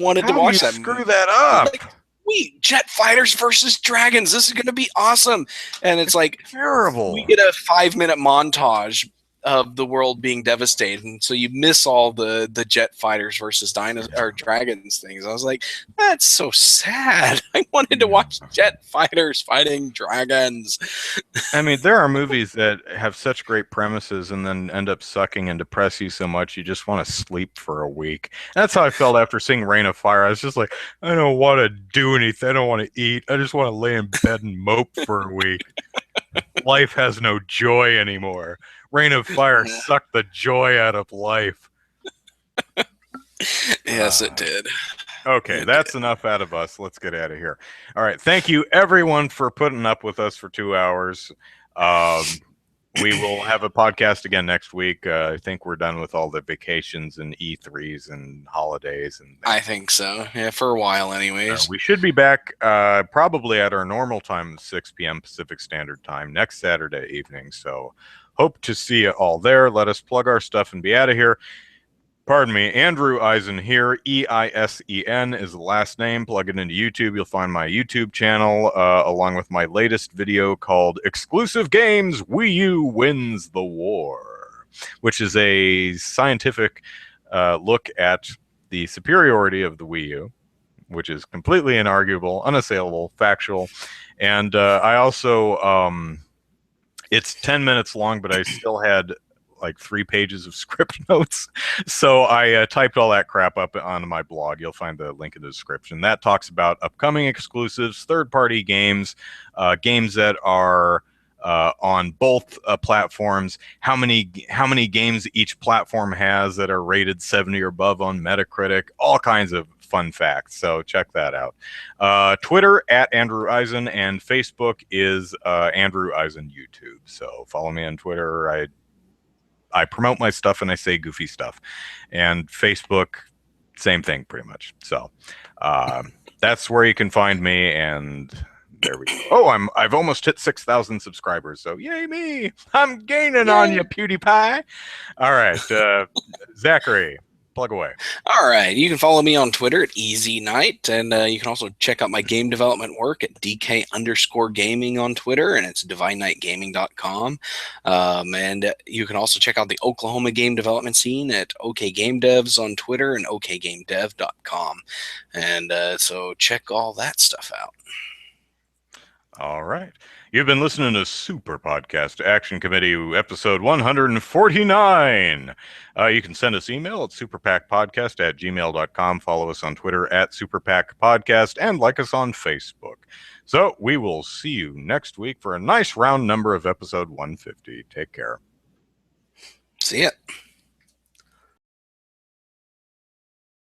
wanted to watch that. Screw that up. Like, wait, jet fighters versus dragons. This is going to be awesome. And it's like terrible. We get a 5-minute montage of the world being devastated, and so you miss all the jet fighters versus or dragons things. I was like, that's so sad. I wanted to watch jet fighters fighting dragons. I mean, there are movies that have such great premises and then end up sucking and depress you so much you just want to sleep for a week. That's how I felt after seeing Reign of Fire. I was just like, I don't want to do anything. I don't want to eat. I just want to lay in bed and mope for a week. Life has no joy anymore. Reign of Fire sucked the joy out of life. Yes, it did. Okay, that's enough out of us. Let's get out of here. All right. Thank you, everyone, for putting up with us for 2 hours. We will have a podcast again next week. I think we're done with all the vacations and E3s and holidays. And I think so. Yeah, for a while, anyways. we should be back probably at our normal time, 6 p.m. Pacific Standard Time, next Saturday evening. So hope to see you all there. Let us plug our stuff and be out of here. Pardon me, Andrew Eisen here. Eisen is the last name. Plug it into YouTube. You'll find my YouTube channel along with my latest video called Exclusive Games Wii U Wins the War, which is a scientific look at the superiority of the Wii U, which is completely inarguable, unassailable, factual. And I also, it's 10 minutes long, but I still had like 3 pages of script notes. So I typed all that crap up on my blog. You'll find the link in the description. That talks about upcoming exclusives, third-party games, games that are on both platforms, how many games each platform has that are rated 70 or above on Metacritic, all kinds of fun facts. So check that out. Twitter at Andrew Eisen, and Facebook is Andrew Eisen YouTube. So follow me on Twitter. I promote my stuff and I say goofy stuff. And Facebook, same thing pretty much. So that's where you can find me. And there we go. Oh, I've almost hit 6,000 subscribers. So yay me! I'm gaining on you, PewDiePie. All right, Zachary, plug away. All right. You can follow me on Twitter at Easy Night, and you can also check out my game development work at DK_gaming on Twitter, and it's divinenightgaming.com. And you can also check out the Oklahoma game development scene at OKGameDevs on Twitter and OKGameDev.com. And so check all that stuff out. All right. You've been listening to Super Podcast Action Committee, episode 149. You can send us email at superpackpodcast@gmail.com. Follow us on Twitter at superpackpodcast, and like us on Facebook. So we will see you next week for a nice round number of episode 150. Take care. See ya.